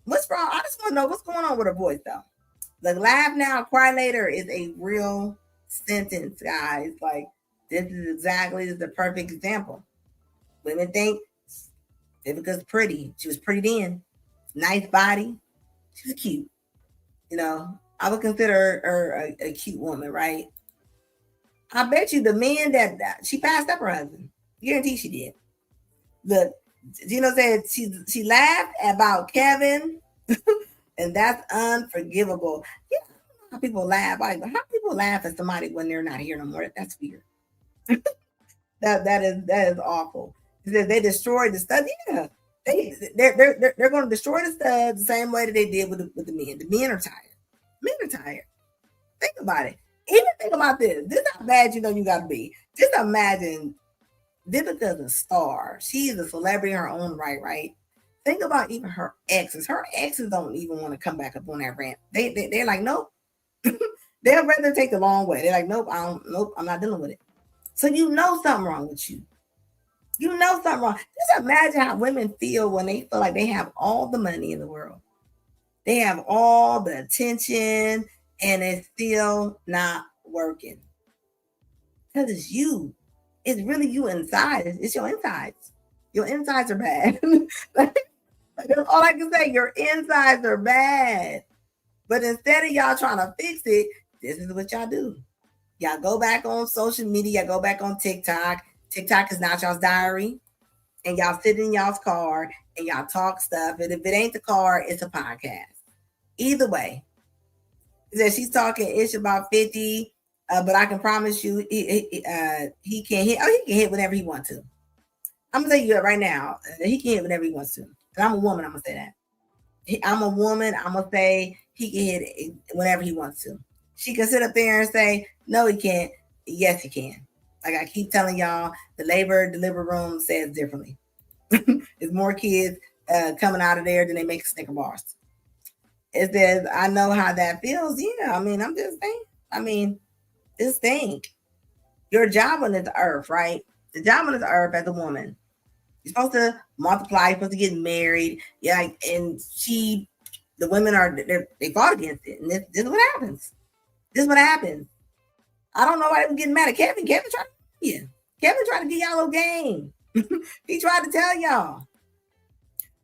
What's wrong? I just want to know what's going on with her voice, though. Like, laugh now, cry later is a real sentence, guys. Like, this is exactly the perfect example. Women think Vivica's pretty. She was pretty then. Nice body. She was cute. You know, I would consider her a cute woman, right? I bet you the men that she passed up her husband. Guarantee she did. Look, Gino said she laughed about Kevin, and that's unforgivable. Yeah, how people laugh. Like, how people laugh at somebody when they're not here no more? That's weird. that is awful. Because they destroyed the stud. Yeah, they're going to destroy the studs the same way that they did with the men. The men are tired. Men are tired. Think about it. Even think about this. This is how bad you know you got to be. Just imagine Vivica's a star. She's a celebrity in her own right, right? Think about even her exes. Her exes don't even want to come back up on that rant. They're like, nope. They'll rather take the long way. They're like, nope, I'm not dealing with it. So you know something wrong with you. You know something wrong. Just imagine how women feel when they feel like they have all the money in the world. They have all the attention and it's still not working. Because it's you. It's really you inside. It's your insides. Your insides are bad. That's all I can say. Your insides are bad. But instead of y'all trying to fix it, this is what y'all do. Y'all go back on social media, y'all go back on TikTok. TikTok is not y'all's diary. And y'all sit in y'all's car and y'all talk stuff. And if it ain't the car, it's a podcast. Either way. That she's talking ish about 50, but I can promise you he can hit. Oh, he can hit whenever he wants to. I'm gonna tell you right now, he can hit whenever he wants to. And I'm a woman. I'm gonna say that. I'm a woman. I'm gonna say he can hit it whenever he wants to. She can sit up there and say, no, he can't. Yes, he can. Like I keep telling y'all, the labor delivery room says differently. There's more kids coming out of there than they make Snicker bars. It says, I know how that feels. Yeah, I mean, I'm just saying. I mean, just think. Your job on this earth, right? The job on this earth as a woman, you're supposed to multiply, you're supposed to get married. Yeah, and the women they fought against it. And this is what happens. This is what happens. I don't know why they were getting mad at Kevin. Kevin tried to you. Kevin tried to get y'all a little game. He tried to tell y'all.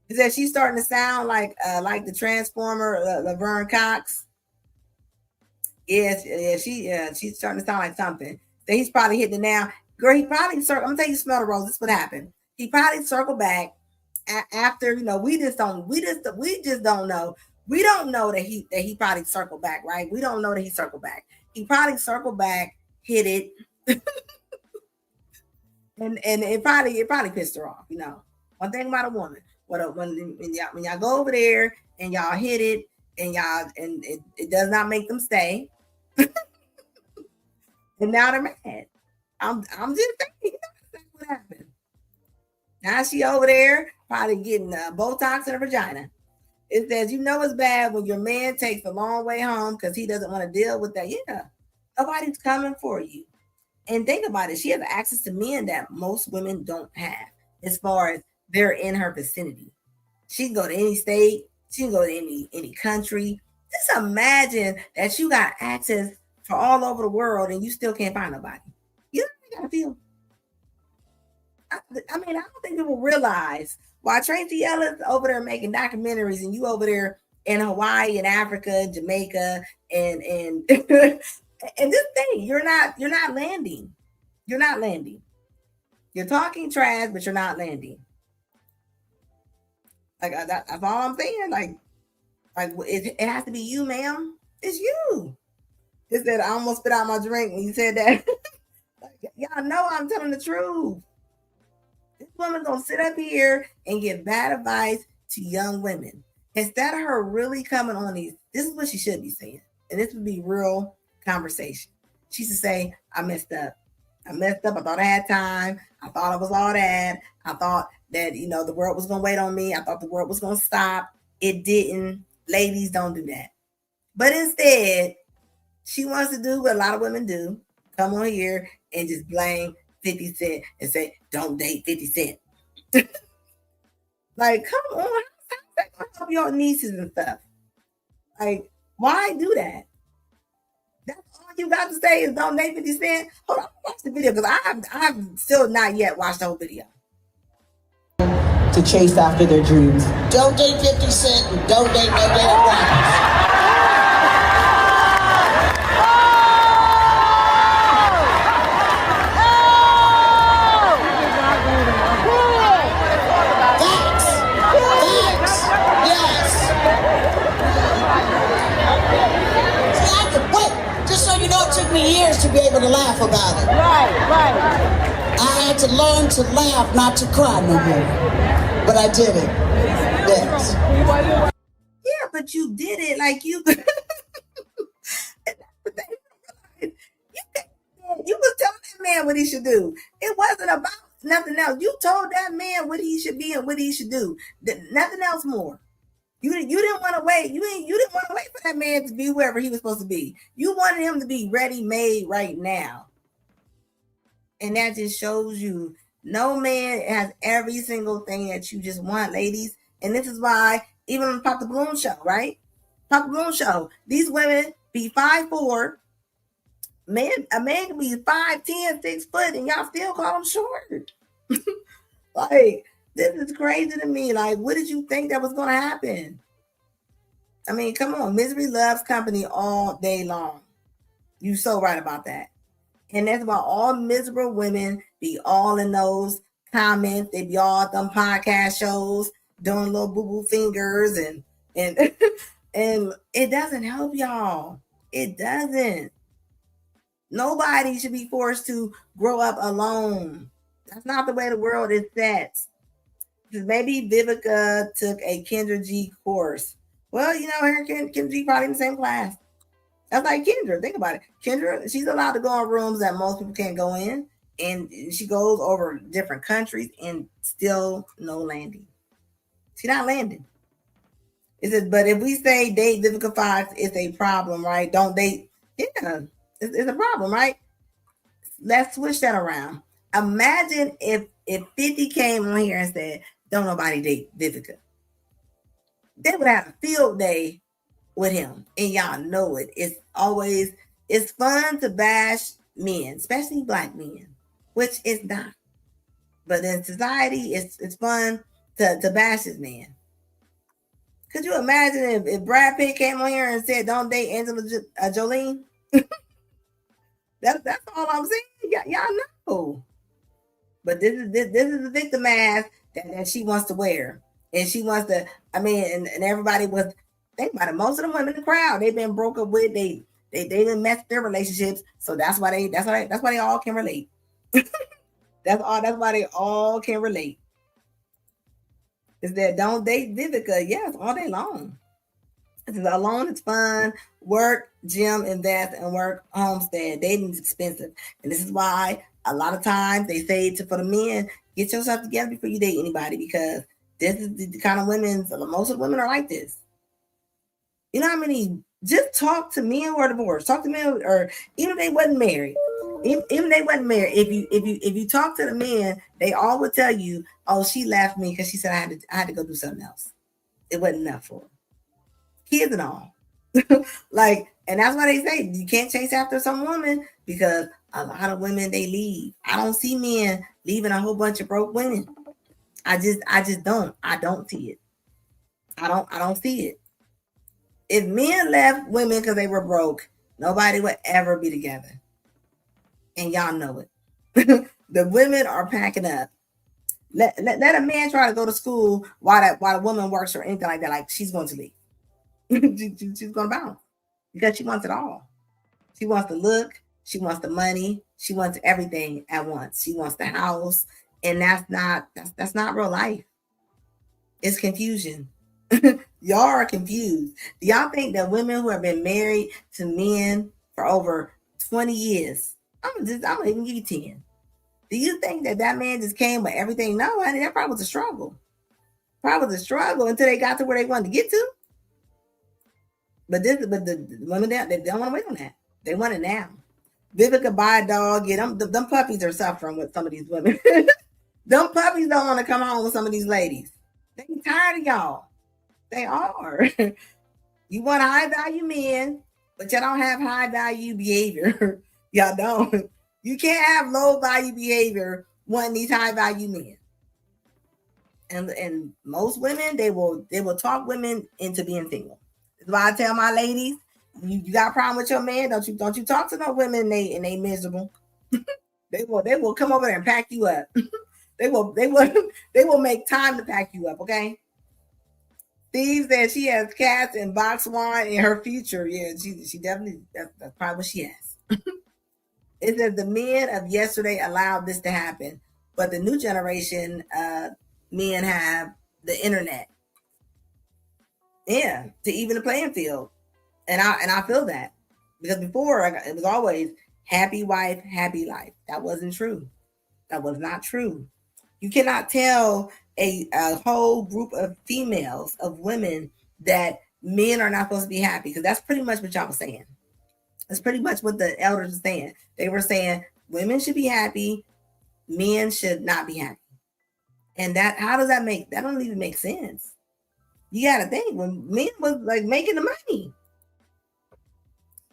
He said she's starting to sound like the Transformer Laverne Cox. Yes, yeah, she's starting to sound like something. So he's probably hitting it now. Girl, he probably circled. I'm gonna tell you, smell the rose. This is what happened. He probably circled back after we just don't know. We don't know that he probably circled back, right? We don't know that he circled back. He probably circled back, hit it, and it probably pissed her off. One thing about a woman, when y'all go over there and y'all hit it and it does not make them stay, and now they're mad. I'm just saying, that's what happened. Now she over there probably getting Botox in her vagina. It says, it's bad when your man takes a long way home because he doesn't want to deal with that. Yeah, nobody's coming for you. And think about it. She has access to men that most women don't have as far as they're in her vicinity. She can go to any state. She can go to any country. Just imagine that you got access for all over the world and you still can't find nobody. You know how you got to feel? I mean, I don't think people realize why Tracy Ellis over there making documentaries and you over there in Hawaii and Africa, Jamaica, and and this thing, you're not landing. You're not landing. You're talking trash, but you're not landing. Like that's all I'm saying. Like it has to be you, ma'am. It's you. It said I almost spit out my drink when you said that. Like, y'all know I'm telling the truth. This woman's gonna sit up here and give bad advice to young women. Instead of her really coming on these, this is what she should be saying. And this would be real conversation. She should say, I messed up. I messed up. I thought I had time. I thought I was all that. I thought that, the world was gonna wait on me. I thought the world was gonna stop. It didn't. Ladies, don't do that. But instead, she wants to do what a lot of women do. Come on here and just blame 50 Cent and say, don't date 50 Cent. Like, come on. How's that going to help your nieces and stuff? Like, why do that? That's all you got to say is don't date 50 Cent? Hold on, watch the video because I've still not yet watched the whole video. To chase after their dreams. Don't date 50 Cent and don't date no damn rappers. Me years to be able to laugh about it. Right. I had to learn to laugh, not to cry no more. But I did it. Yes. Yeah, but you did it like you. You was telling that man what he should do. It wasn't about nothing else. You told that man what he should be and what he should do. Nothing else more. You didn't want to wait. You didn't want to wait for that man to be wherever he was supposed to be. You wanted him to be ready made right now. And that just shows you no man has every single thing that you just want, ladies. And this is why even on Pop the Balloon show, right? Pop the Balloon show, these women be 5'4". A man can be 5'10", 6 foot, and y'all still call him short. Like, this is crazy to me. Like, what did you think that was going to happen? I mean, come on. Misery loves company all day long. You so right about that. And that's why all miserable women be all in those comments. They be all at them podcast shows doing little boo-boo fingers and and it doesn't help y'all. It doesn't. Nobody should be forced to grow up alone. That's not the way the world is set. Maybe Vivica took a Kendra G course. Well, her Kendra G probably in the same class. That's like Kendra. Think about it. Kendra, she's allowed to go in rooms that most people can't go in. And she goes over different countries and still no landing. She's not landing. It says, but if we say date Vivica Fox, it's a problem, right? Don't date. Yeah, it's a problem, right? Let's switch that around. Imagine if 50 came on here and said, don't nobody date Vivica. They would have a field day with him. And y'all know it. It's fun to bash men, especially black men, which is not. But in society, it's fun to bash this man. Could you imagine if Brad Pitt came on here and said, don't date Angela Jolie? That's all I'm saying. Y'all know. But this is the victim mask that she wants to wear. And she wants to, and everybody was, think about it, most of the women in the crowd, they've been broke up with, they didn't mess their relationships. So that's why they all can relate. That's why they all can relate. Is that don't date Vivica? Yes, all day long. Alone is fun. Work, gym, invest, and work, homestead. Dating is expensive. And this is why a lot of times they say for the men, get yourself together before you date anybody, because this is the kind of women, most of the women are like this. You know how many, just talk to men who are divorced, talk to men, or even if they wasn't married. Even if they wasn't married, if you talk to the men, they all would tell you, oh, she left me because she said I had to go do something else. It wasn't enough for her. Kids and all. And that's why they say you can't chase after some woman, because a lot of women, they leave. I don't see men leaving a whole bunch of broke women. I just don't. I don't see it. I don't see it. If men left women because they were broke, nobody would ever be together. And y'all know it. The women are packing up. Let a man try to go to school while the woman works or anything like that. Like, she's going to leave. She's going to bounce because she wants it all. She wants the look. She wants the money. She wants everything at once. She wants the house And that's not real life. It's confusion. Y'all are confused. Do y'all think that women who have been married to men for over 20 years, I'm gonna even give you 10. Do you think that that man just came with everything? No, honey, that probably was a struggle. Probably was a struggle until they got to where they wanted to get to. But the women they don't want to wait on that. They want it now. Vivica buy a dog. Yeah, them puppies are suffering with some of these women. Them puppies don't want to come home with some of these ladies. They tired of y'all. They are. You want high value men, but y'all don't have high value behavior. Y'all don't. You can't have low value behavior wanting these high value men. And most women they will talk women into being single. That's why I tell my ladies, you got a problem with your man, don't you talk to no women and they miserable. They will come over there and pack you up. They will make time to pack you up, okay? Steve said she has cats and box wine in her future. Yeah, she definitely that's probably what she has. It says the men of yesterday allowed this to happen, but the new generation men have the internet. Yeah, to even the playing field, and I feel that because before it was always happy wife, happy life. That wasn't true. That was not true. You cannot tell a whole group of females, of women, that men are not supposed to be happy because that's pretty much what y'all was saying. That's pretty much what the elders were saying. They were saying women should be happy, men should not be happy. And that how does that make that don't even make sense? You got to think when men was like making the money.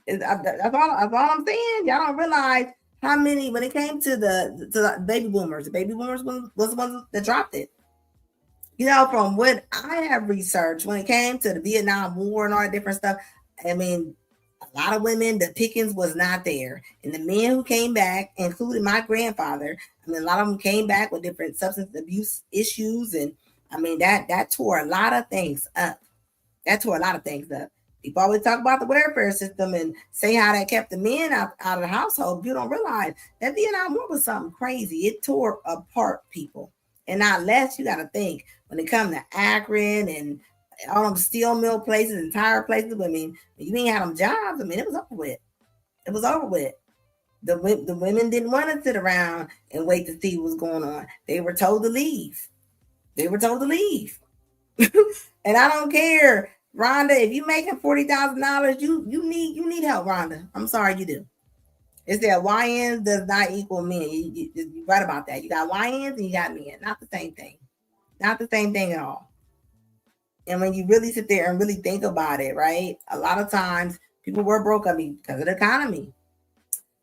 That's all I'm saying. Y'all don't realize how many when it came to the baby boomers. The baby boomers was the ones that dropped it. You know, from what I have researched when it came to the Vietnam War and all that different stuff, I mean, a lot of women, the pickings was not there. And the men who came back, including my grandfather, I mean, a lot of them came back with different substance abuse issues. And I mean, that tore a lot of things up. That tore a lot of things up. People always talk about the welfare system and say how that kept the men out of the household. You don't realize that Vietnam War was something crazy. It tore apart people. And not less, you got to think when it comes to Akron and all them steel mill places and tire places. I mean, you ain't had them jobs. I mean, it was over with. It was over with. The women didn't want to sit around and wait to see what was going on. They were told to leave. They were told to leave. And I don't care, Rhonda. If you making $40,000, you need help, Rhonda. I'm sorry, you do. It's that YNs does not equal men. You're right about that. You got YNs and you got men. Not the same thing. Not the same thing at all. And when you really sit there and really think about it, right? A lot of times people were broke on me because of the economy.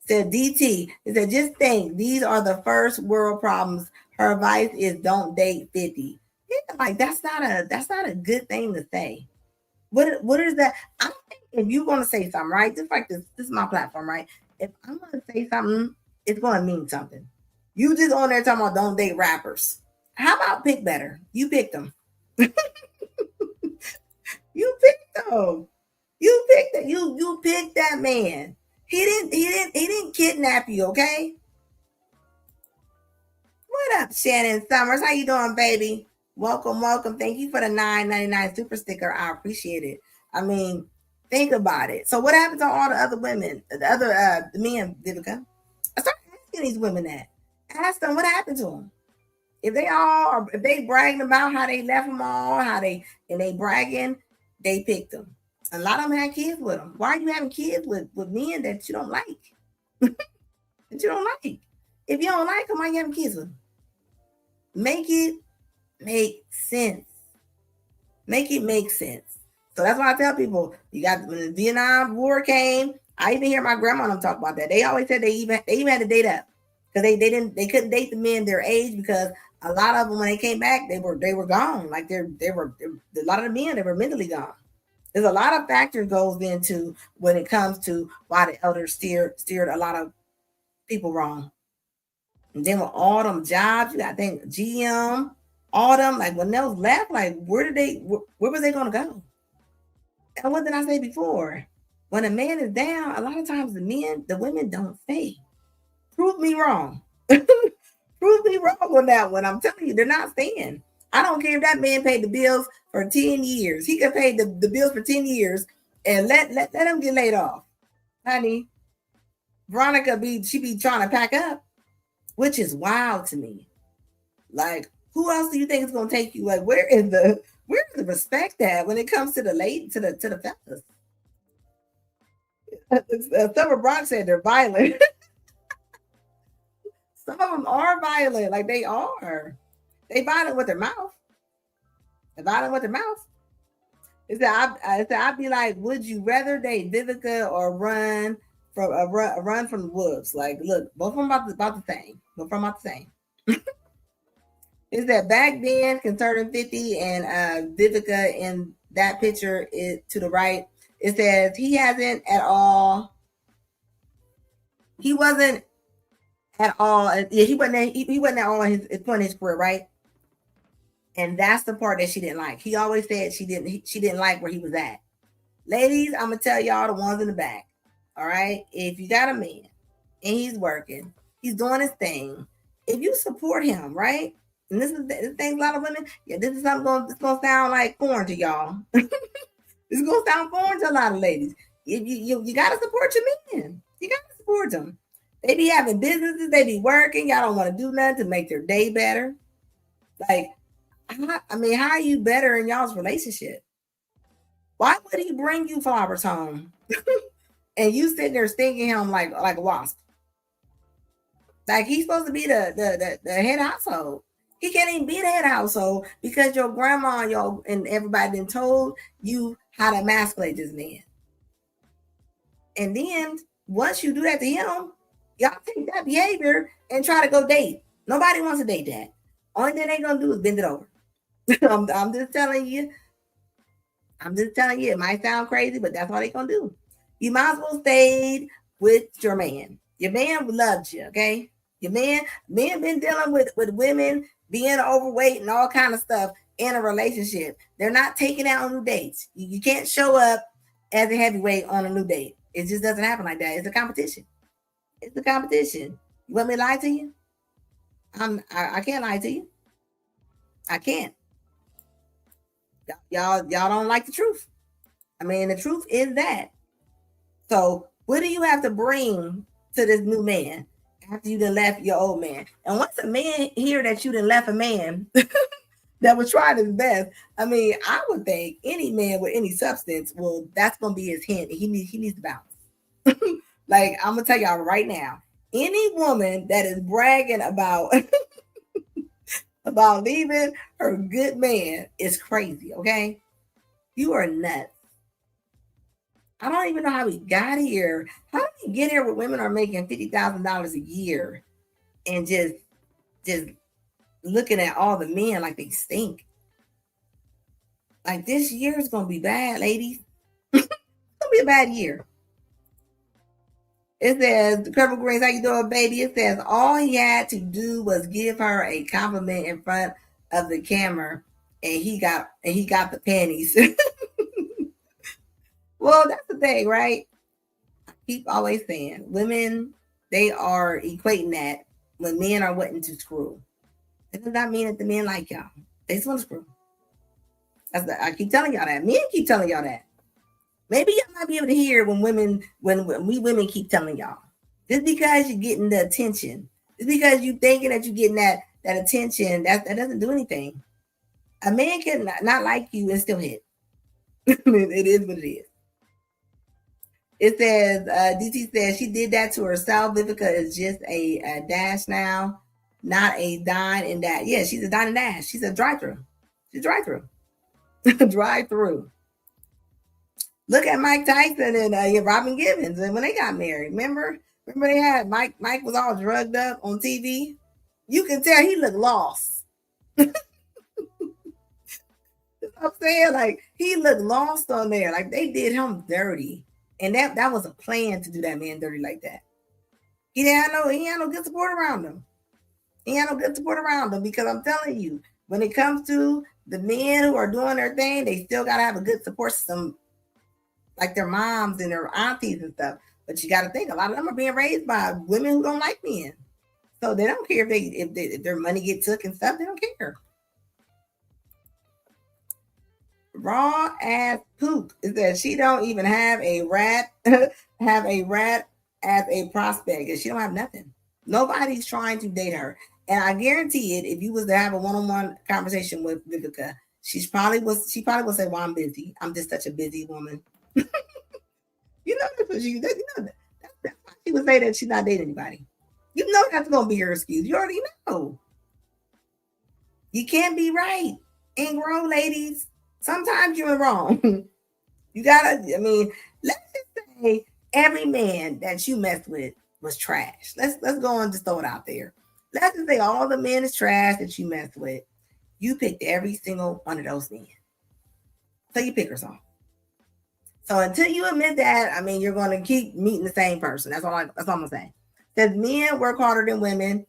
Said DT, it said, just think these are the first world problems. Her advice is don't date 50. Yeah, like that's not a good thing to say. What is that? I think if you're gonna say something, right? Just like this is my platform, right? If I'm gonna say something, it's gonna mean something. You just on there talking about don't date rappers. How about pick better? You picked them. You picked them. You picked that. You picked that man. He didn't kidnap you, okay? What up, Shannon Summers? How you doing, baby? Welcome, welcome. Thank you for the $9.99 super sticker. I appreciate it. I mean, think about it. So what happened to all the other women, the men, Vivica? I started asking these women that. Ask them what happened to them. If they bragging about how they left them all, and they bragging, they picked them. A lot of them had kids with them. Why are you having kids with men that you don't like? That you don't like? If you don't like them, why are you having kids with them? Make it make sense. Make it make sense. So that's why I tell people, you got when the Vietnam War came, I even hear my grandma and them talk about that. They always said they even had to date up because they couldn't date the men their age because a lot of them when they came back they were gone. Like they were a lot of the men they were mentally gone. There's a lot of factors goes into when it comes to why the elders steered a lot of people wrong. And then with all them jobs, you got to think GM, all them like when those left, like where was they gonna go? And what did I say before? When a man is down, a lot of times the women don't stay. Prove me wrong. Prove me wrong on that one. I'm telling you, they're not staying. I don't care if that man paid the bills for 10 years. He could pay the bills for 10 years and let him get laid off. Honey, Veronica she be trying to pack up, which is wild to me. Like, who else do you think is gonna take you? Like, where's the respect at when it comes to the fellas? Summer Brock said they're violent. Some of them are violent, like they are. They violent with their mouth. They violent with their mouth. I'd be like, would you rather date Vivica or run from the wolves? Like, look, both of them about the same. Both of them about the same. Is that back then concerning 50 and Vivica in that picture is to the right. It says he hasn't at all. He wasn't at all. Yeah, he wasn't at all in his point in his career, right? And that's the part that she didn't like. He always said she didn't like where he was at. Ladies, I'm gonna tell y'all the ones in the back. All right, if you got a man and he's working, he's doing his thing. If you support him, right? And this thing, a lot of women, yeah, this is something it's gonna sound like corn to y'all. It's gonna sound foreign to a lot of ladies. You gotta support your men. You gotta support them. They be having businesses, they be working. Y'all don't want to do nothing to make their day better. Like, I mean, how are you better in y'all's relationship? Why would he bring you flowers home and you sitting there stinging him like a wasp? Like, he's supposed to be the head household. He can't even be the head household because your grandma and everybody been told you how to emasculate this man. And then once you do that to him, y'all take that behavior and try to go date. Nobody wants to date that. Only thing they gonna do is bend it over. I'm just telling you. It might sound crazy, but that's what they gonna do. You might as well stay with your man. Your man loved you, okay? Your men been dealing with women being overweight and all kind of stuff in a relationship. They're not taking out on new dates. You can't show up as a heavyweight on a new date. It just doesn't happen like that. It's a competition. It's a competition. You want me to lie to you? I can't lie to you. I can't. Y'all don't like the truth. I mean, the truth is that. So what do you have to bring to this new man after you done left your old man? And once a man hear that you done left a man that was trying his best, I mean, I would think any man with any substance, well, that's gonna be his hint. He needs to bounce. Like, I'm gonna tell y'all right now, any woman that is bragging about about leaving her good man is crazy, okay? You are nuts. I don't even know how we got here. How did we get here where women are making $50,000 a year and just looking at all the men like they stink? Like, this year is gonna be bad, ladies. It's gonna be a bad year. It says, Purple Greens, how you doing, baby? It says all he had to do was give her a compliment in front of the camera, and he got the panties. Well, that's the thing, right? I keep always saying, women, they are equating that when men are wanting to screw. It does not mean that the men like y'all. They just want to screw. I keep telling y'all that. Men keep telling y'all that. Maybe y'all might be able to hear when we women keep telling y'all. Just because you're getting the attention, just because you thinking that you're getting that attention, that doesn't do anything. A man can not like you and still hit. It is what it is. It says, DT says she did that to herself. Vivica is just a dash now, not a dine and dash. Yeah, she's a dine and dash. She's a drive-through. She's a drive-through. Drive-through. Look at Mike Tyson and Robin Givens, and when they got married, remember they had Mike was all drugged up on TV. You can tell he looked lost. I'm saying, like, he looked lost on there. Like, they did him dirty, and that was a plan to do that man dirty like that. He had no good support around him. He had no good support around him, because I'm telling you, when it comes to the men who are doing their thing, they still gotta have a good support system, like their moms and their aunties and stuff. But you got to think, a lot of them are being raised by women who don't like men. So they don't care if their money get took and stuff. They don't care. Raw ass poop is that she don't even have a rat have a rat as a prospect, and she don't have nothing. Nobody's trying to date her. And I guarantee it, if you was to have a one-on-one conversation with Vivica, she probably would say, "Well, I'm busy. I'm just such a busy woman." You know that's what she that, you know that's why she would say that she's not dating anybody. You know that's gonna be her excuse. You already know. You can't be right and grow, ladies. Sometimes you're wrong. You gotta, I mean, let's just say every man that you messed with was trash. Let's go and just throw it out there. Let's just say all the men is trash that you messed with. You picked every single one of those men. So you pick her song. So until you admit that, I mean, you're gonna keep meeting the same person. That's all I'm saying. Says men work harder than women.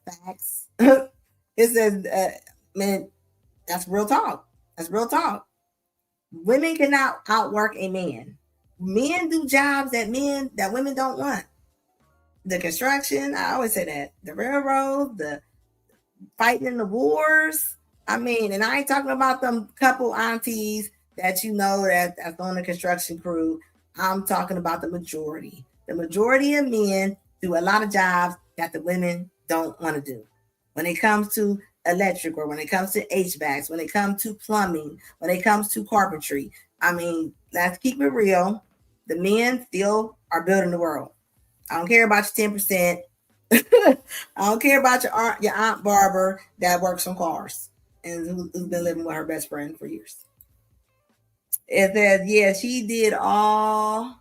Facts. It says, man, that's real talk. That's real talk. Women cannot outwork a man. Men do jobs that women don't want. The construction, I always say that. The railroad, the fighting in the wars. I mean, and I ain't talking about them couple aunties that you know that's on the construction crew. I'm talking about the majority. The majority of men do a lot of jobs that the women don't want to do. When it comes to electric, or when it comes to HVACs, when it comes to plumbing, when it comes to carpentry, I mean, let's keep it real. The men still are building the world. I don't care about your 10%. I don't care about your aunt Barbara that works on cars and who's been living with her best friend for years. It says, yeah, she did all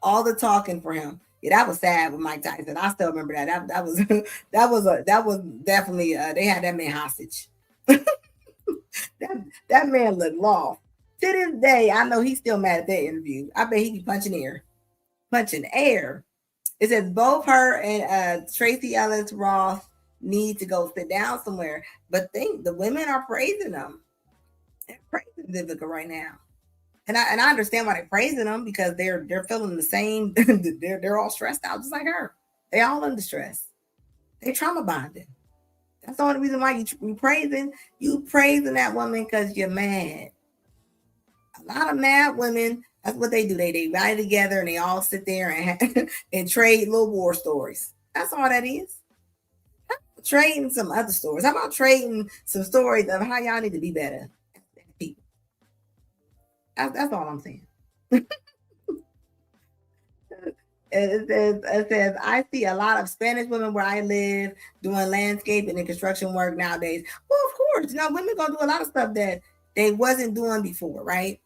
the talking for him. Yeah, that was sad with Mike Tyson. I still remember that. That was that was definitely they had that man hostage. That man looked lost. To this day, I know he's still mad at that interview. I bet he be punching air. Punching air. It says both her and Tracy Ellis Ross need to go sit down somewhere. But the women are praising them. They're praising Vivica right now. And I understand why they're praising them, because they're feeling the same. they're all stressed out just like her. They all under stress. They trauma bonded. That's the only reason why you praising that woman, because you're mad. A lot of mad women, that's what they do. They ride together and they all sit there and and trade little war stories. That's all that is. Trading some other stories. How about trading some stories of how y'all need to be better? People. That's all I'm saying. It says, I see a lot of Spanish women where I live doing landscaping and construction work nowadays. Well, of course, women gonna do a lot of stuff that they wasn't doing before, right?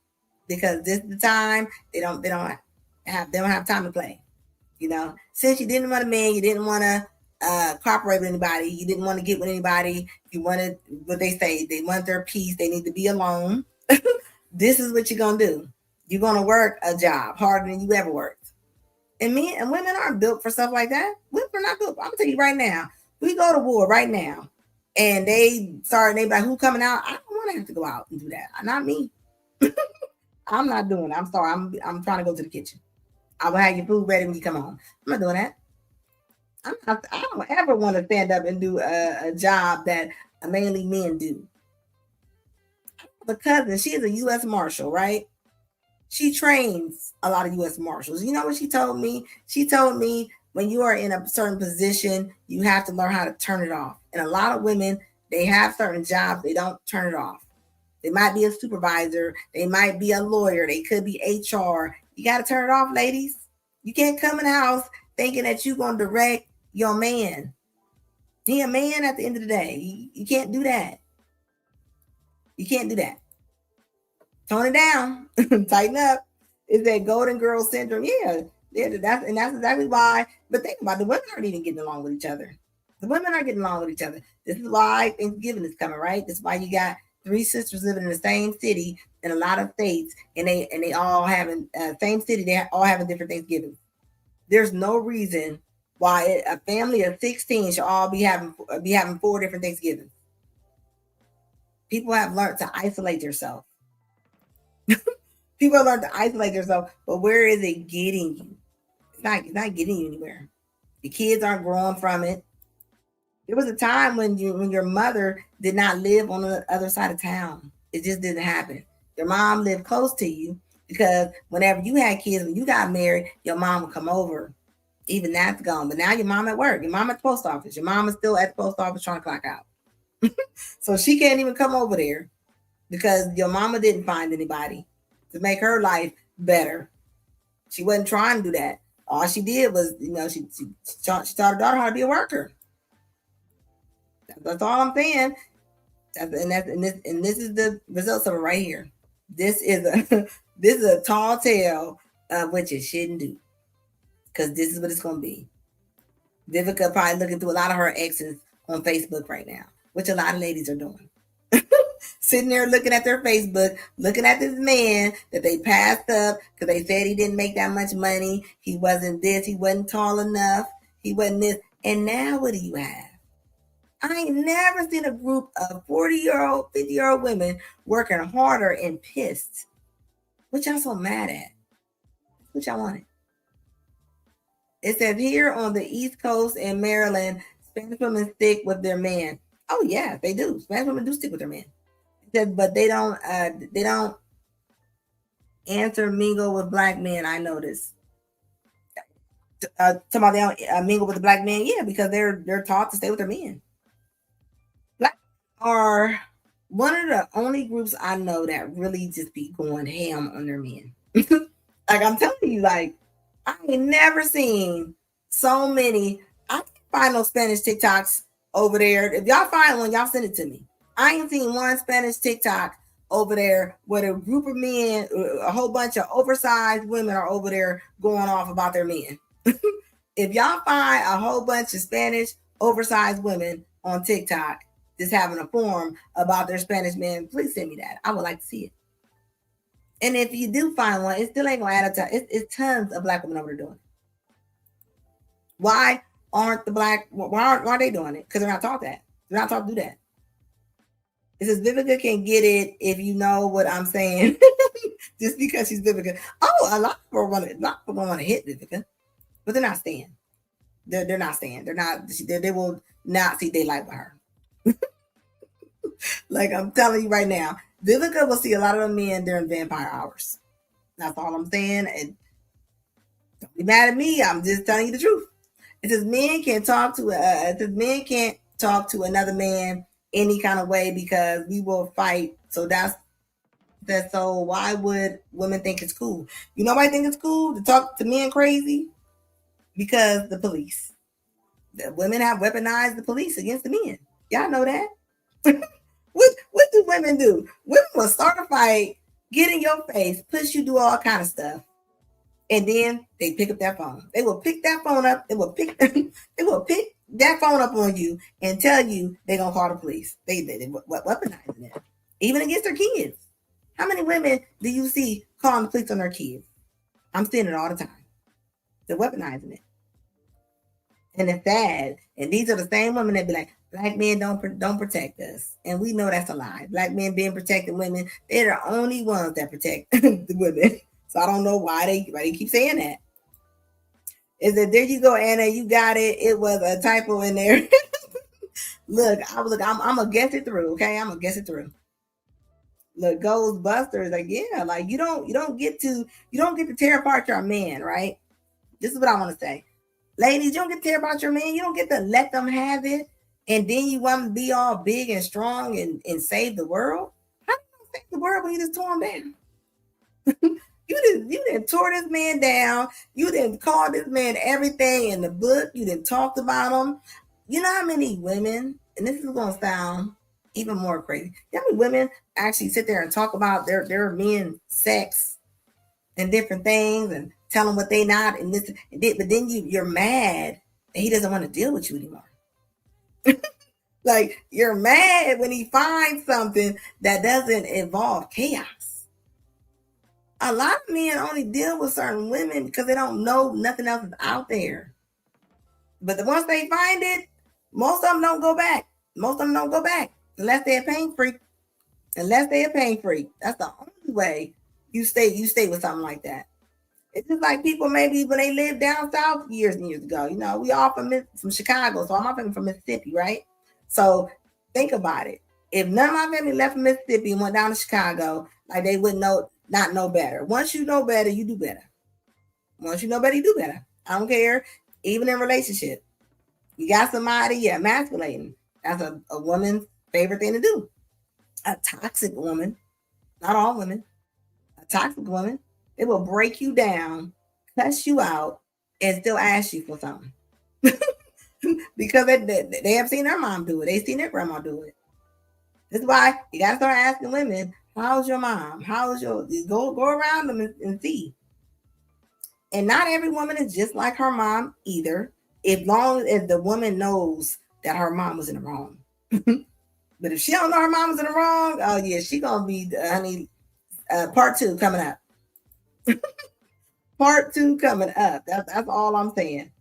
Because this is the time they don't have time to play. Since you didn't want a man, you didn't want to cooperate with anybody, you didn't want to get with anybody. You wanted what they say. They want their peace. They need to be alone. This is what you're gonna do. You're gonna work a job harder than you ever worked. And men and women aren't built for stuff like that. Women are not built. I'm gonna tell you right now. We go to war right now, and they like, who coming out? I don't want to have to go out and do that. Not me. I'm not doing it. I'm sorry. I'm trying to go to the kitchen. I will have your food ready when you come home. I'm not doing that. I don't ever want to stand up and do a job that mainly men do. The cousin, she is a U.S. Marshal, right? She trains a lot of U.S. Marshals. You know what she told me? She told me, when you are in a certain position, you have to learn how to turn it off. And a lot of women, they have certain jobs, they don't turn it off. They might be a supervisor, they might be a lawyer, they could be HR. You got to turn it off, ladies. You can't come in the house thinking that you're going to direct your man. He a man at the end of the day. You can't do that. You can't do that. Tone it down. Tighten up. It's that golden girl syndrome. Yeah, that's exactly why. But think about it, the women aren't even getting along with each other. The women are getting along with each other. This is why Thanksgiving is coming, right? This is why you got 3 sisters living in the same city in a lot of states, and they all having same city. They all having different Thanksgivings. There's no reason why a family of 16 should all be having 4 different Thanksgivings. People have learned to isolate themselves. People have learned to isolate themselves, but where is it getting you? It's not getting you anywhere. The kids aren't growing from it. There was a time when your mother did not live on the other side of town. It just didn't happen. Your mom lived close to you because whenever you had kids, when you got married, your mom would come over. Even that's gone. But now your mom at work, your mom at the post office, your mom is still at the post office trying to clock out. So she can't even come over there because your mama didn't find anybody to make her life better. She wasn't trying to do that. All she did was, she taught her daughter how to be a worker. That's all I'm saying. And this is the results of it right here. This is a this is a tall tale of what you shouldn't do, because this is what it's gonna be. Vivica probably looking through a lot of her exes on Facebook right now, which a lot of ladies are doing. Sitting there looking at their Facebook, looking at this man that they passed up because they said he didn't make that much money. He wasn't this. He wasn't tall enough. He wasn't this. And now what do you have? I ain't never seen a group of 40-year-old, 50-year-old women working harder and pissed. What y'all so mad at? What y'all wanted? It says here on the East Coast in Maryland, Spanish women stick with their man. Oh yeah, they do. Spanish women do stick with their man. It says, but they don't answer mingle with black men. I noticed. Talking about they don't mingle with the black men, yeah, because they're taught to stay with their men. Black are one of the only groups I know that really just be going ham on their men. Like I'm telling you, like I ain't never seen so many. I can't find no Spanish TikToks over there. If y'all find one, y'all send it to me. I ain't seen one Spanish TikTok over there where a group of men, a whole bunch of oversized women are over there going off about their men. If y'all find a whole bunch of Spanish oversized women on TikTok just having a forum about their Spanish men, please send me that. I would like to see it. And if you do find one, it still ain't gonna add up to it's tons of black women over there doing it. Why aren't they doing it? Because they're not taught that. They're not taught to do that. It says Vivica can get it if you know what I'm saying. Just because she's Vivica. Oh, a lot of people want to hit Vivica, but they're not staying. They're not staying. They will not see daylight with her. Like I'm telling you right now, Vivica will see a lot of the men during vampire hours. That's all I'm saying. And don't be mad at me. I'm just telling you the truth. It says men can't talk to another man any kind of way because we will fight. So that's that. So why would women think it's cool? You know why I think it's cool to talk to men crazy? Because the police. The women have weaponized the police against the men. Y'all know that. What do women do? Women will start a fight, get in your face, push you, do all kind of stuff, and then they pick up that phone. They will pick that phone up. They will pick that phone up on you and tell you they're gonna call the police. They weaponizing it, even against their kids. How many women do you see calling the police on their kids? I'm seeing it all the time. They're weaponizing it, and it's sad. And these are the same women that be like, black men don't protect us. And we know that's a lie. Black men being protecting women, they're the only ones that protect the women. So I don't know why they keep saying that. Is that there you go, Anna, you got it. It was a typo in there. Look, I'm gonna guess it through, okay? I'm gonna guess it through. Look, Ghostbusters, like, yeah, like you don't get to tear apart your man, right? This is what I want to say. Ladies, you don't get to tear apart your man, you don't get to let them have it. And then you want to be all big and strong and save the world? How do you save the world when you just tore him down? you didn't tore this man down. You didn't call this man everything in the book. You didn't talk about him. You know how many women, and this is going to sound even more crazy, how many women actually sit there and talk about their men sex and different things and tell them what they not and this and that, but then you're mad that he doesn't want to deal with you anymore. Like you're mad when he finds something that doesn't involve chaos. A lot of men only deal with certain women because they don't know nothing else is out there. But once they find it, most of them don't go back. Unless they're pain free. That's the only way you stay with something like that. It's just like people maybe when they lived down south years and years ago. We all from Chicago, so I'm from Mississippi, right? So think about it. If none of my family left from Mississippi and went down to Chicago, like they would not know better. Once you know better, you do better. Once you know better, you do better. I don't care. Even in relationship, you got somebody, you're emasculating. That's a woman's favorite thing to do. A toxic woman, not all women, a toxic woman, it will break you down, cuss you out, and still ask you for something. Because they have seen their mom do it. They've seen their grandma do it. That's why you gotta start asking women, how's your mom? How's your go around them and see. And not every woman is just like her mom either, as long as the woman knows that her mom was in the wrong. But if she don't know her mom was in the wrong, oh yeah, she gonna be honey. Part 2 coming up. Part 2 coming up. That's all I'm saying.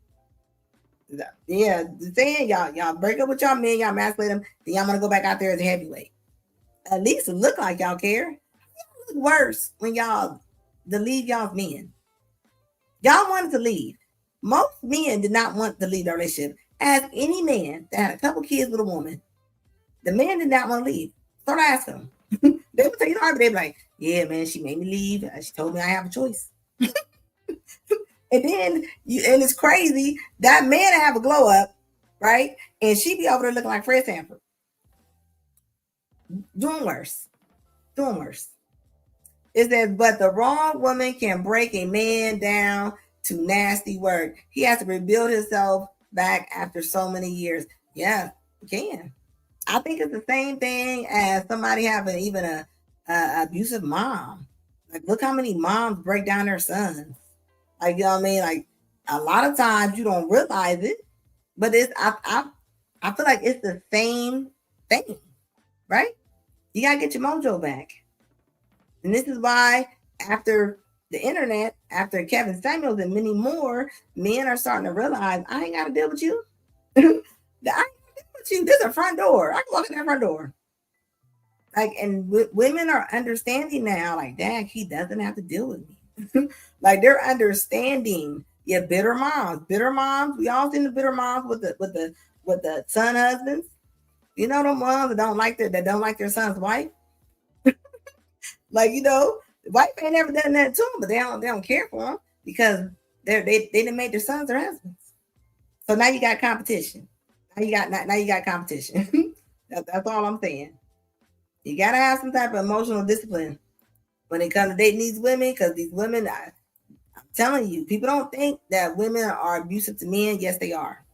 Yeah, saying y'all break up with y'all men, y'all emasculate them, then y'all wanna go back out there as a heavyweight. At least it look like y'all care. Y'all look worse when y'all leave y'all's men. Y'all wanted to leave. Most men did not want to leave their relationship. Ask any man that had a couple kids with a woman. The man did not want to leave. Start asking them. They would tell you the hard, but they be like, yeah, man, she made me leave. She told me I have a choice. And then and it's crazy, that man have a glow up, right? And she be over there looking like Fred Sanford. Doing worse. Doing worse. It says, but the wrong woman can break a man down to nasty work. He has to rebuild himself back after so many years. Yeah, he can. I think it's the same thing as somebody having even a abusive mom. Like, look how many moms break down their sons. Like, you know what I mean? Like, a lot of times you don't realize it, but I feel like it's the same thing, right? You gotta get your mojo back. And this is why after the internet, after Kevin Samuels and many more, men are starting to realize, I ain't got to deal with you. I ain't got to deal with you. There's a front door. I can walk in that front door. Like, and women are understanding now, like, dang, he doesn't have to deal with me. Like, they're understanding. Yeah, bitter moms. Bitter moms. We all seen the bitter moms with the son husbands. You know the moms that don't like their son's wife. Like, the wife ain't never done that to them, but they don't care for them because they didn't make their sons their husbands. So now you got competition. Now you got competition. That's all I'm saying. You gotta have some type of emotional discipline when it comes to dating these women, because these women, I'm telling you, people don't think that women are abusive to men. Yes, they are.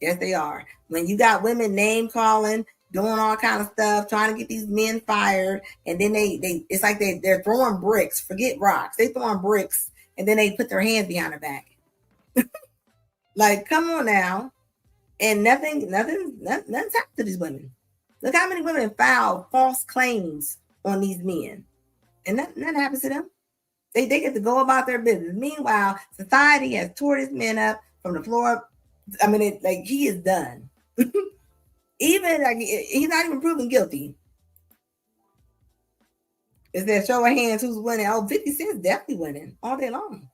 Yes, they are. When you got women name calling, doing all kind of stuff, trying to get these men fired, and then they it's like they're throwing bricks. Forget rocks. They throwing bricks, and then they put their hands behind their back. Like, come on now. And nothing's happened to these women. Look how many women filed false claims on these men, and nothing happens to them. They get to go about their business. Meanwhile, society has tore this man up from the floor up. I mean, like, he is done. Even like he's not even proven guilty. Is there show of hands who's winning? Oh, 50 Cent's definitely winning all day long.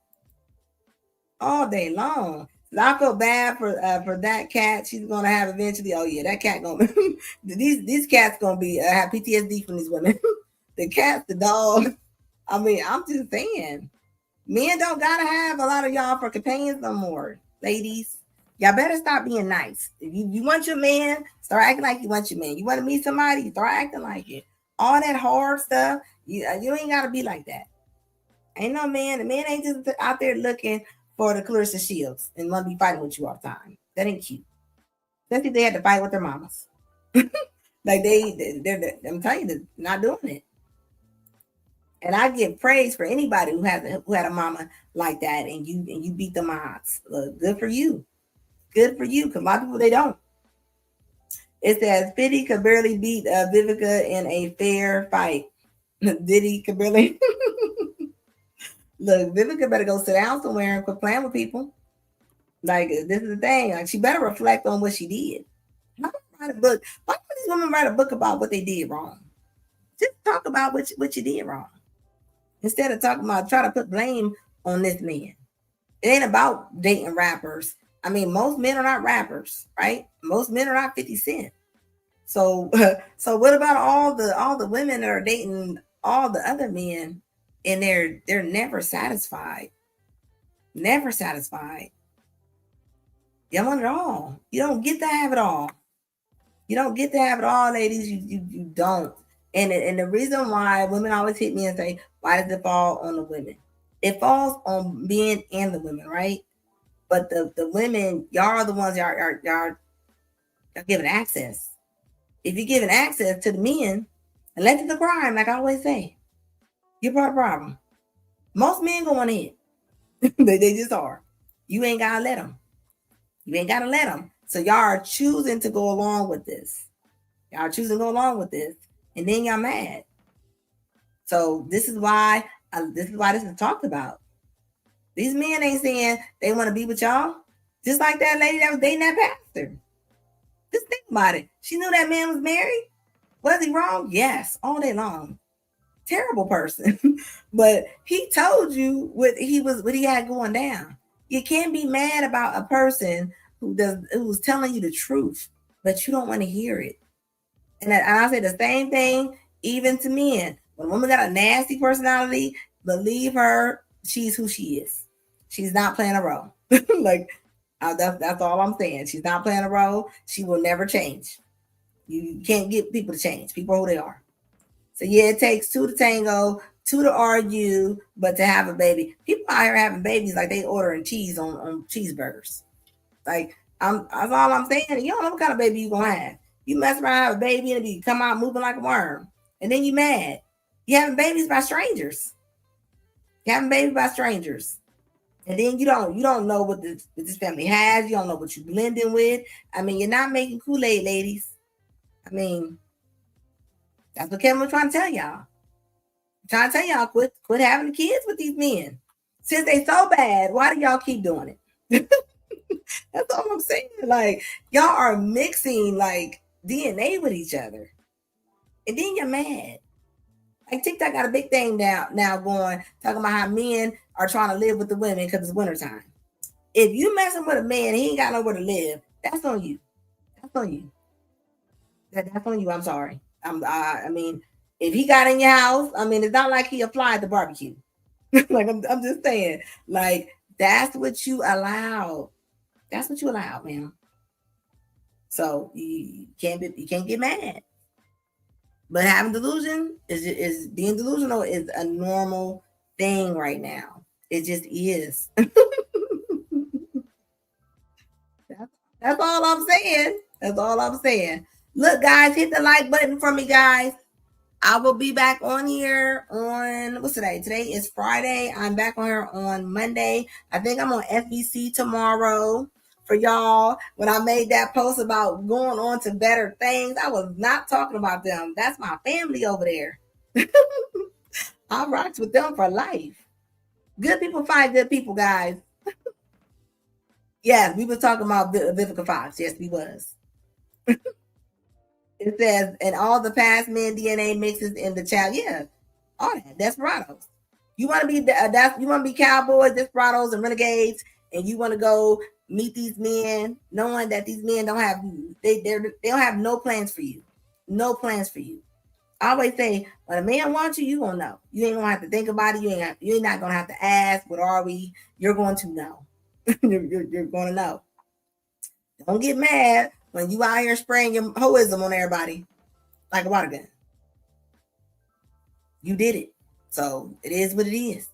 All day long. So I feel bad for that cat. She's gonna have eventually. Oh yeah, that cat gonna these cats gonna be have PTSD from these women. The cats, the dog. I mean, I'm just saying, men don't gotta have a lot of y'all for companions no more, ladies. Y'all better stop being nice. If you want your man, start acting like you want your man. You want to meet somebody, start acting like it. All that hard stuff, you ain't gotta be like that. Ain't no man. The man ain't just out there looking for the Clarissa Shields and want to be fighting with you all the time. That ain't cute. Especially if they had to fight with their mamas. Like they're I'm telling you, they're not doing it. And I give praise for anybody who had a mama like that, and you beat the odds. Good for you. Good for you, because a lot of people, they don't. It says, Fiddy could barely beat Vivica in a fair fight. Diddy could barely. Look, Vivica better go sit down somewhere and quit playing with people. Like, this is the thing. Like, she better reflect on what she did. Why write a book? Why don't these women write a book about what they did wrong? Just talk about what you did wrong. Instead of talking about trying to put blame on this man. It ain't about dating rappers. I mean, most men are not rappers, right? Most men are not 50 Cent. So so what about all the women that are dating all the other men and they're never satisfied. Never satisfied. You want it all. You don't get to have it all. You don't get to have it all, ladies. You don't. And the reason why women always hit me and say, why does it fall on the women? It falls on men and the women, right? But the women, y'all are the ones y'all giving access. If you're giving access to the men, unless it's a crime, like I always say, you're part of the problem. Most men going in. They just are. You ain't gotta let them. You ain't gotta let them. So y'all are choosing to go along with this. Y'all are choosing to go along with this, and then y'all mad. So this is why this is talked about. These men ain't saying they want to be with y'all. Just like that lady that was dating that pastor. Just think about it. She knew that man was married. Was he wrong? Yes, all day long. Terrible person. But he told you what he had going down. You can't be mad about a person who's telling you the truth, but you don't want to hear it. And I say the same thing even to men. When a woman got a nasty personality, believe her, she's who she is. She's not playing a role. Like that's all I'm saying. She's not playing a role. She will never change. You can't get people to change. People are who they are. So yeah, it takes two to tango, two to argue, but to have a baby. People out here having babies like they ordering cheese on cheeseburgers. Like that's all I'm saying. You don't know what kind of baby you gonna have. You mess around, have a baby, and you come out moving like a worm, and then you mad. You having babies by strangers. You having babies by strangers, and then you don't know what this family has. You don't know what you blending with. I mean, you're not making Kool-Aid, ladies. I mean, that's what Kevin was trying to tell y'all. I'm trying to tell y'all quit having the kids with these men. Since they so bad, why do y'all keep doing it? That's all I'm saying. Like y'all are mixing like DNA with each other, and then you're mad. Like TikTok got a big thing now going talking about how men are trying to live with the women because it's wintertime. If you messing with a man, he ain't got nowhere to live. That's on you. That's on you. That's on you. I'm sorry. I mean, if he got in your house, I mean, it's not like he applied to barbecue. Like I'm just saying, like that's what you allow. That's what you allow, man. So you can't get mad. But having delusion is being delusional is a normal thing right now. It just is. That's all I'm saying. That's all I'm saying. Look, guys, hit the like button for me, guys. I will be back on here on what's today? Today is Friday. I'm back on here on Monday. I think I'm on FBC tomorrow for y'all. When I made that post about going on to better things, I was not talking about them. That's my family over there. I rocked with them for life. Good people find good people, guys. Yes, we were talking about Vivica Fox. Yes, we was. It says, and all the past men DNA mixes in the child. Yeah, all that. Desperados. You want to be you want to be cowboys, desperados, and renegades, and you want to go meet these men, knowing that these men don't have they don't have no plans for you, no plans for you. I always say, when a man wants you, you gonna know. You ain't gonna have to think about it. You're not gonna have to ask, what are we? You're going to know. you're going to know. Don't get mad when you out here spraying your hoism on everybody like a water gun. You did it. So it is what it is.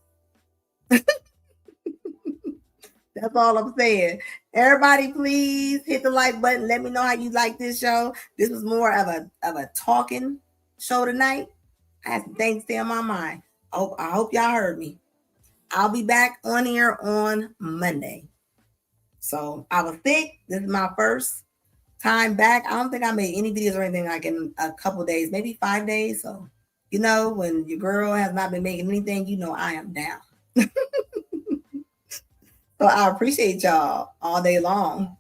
That's all I'm saying. Everybody, please hit the like button. Let me know how you like this show. This was more of a talking show tonight. I had some things stay on my mind. I hope y'all heard me. I'll be back on here on Monday. So I was sick. This is my first time back. I don't think I made any videos or anything like in a couple days, maybe 5 days. So, when your girl has not been making anything, I am down. So I appreciate y'all all day long.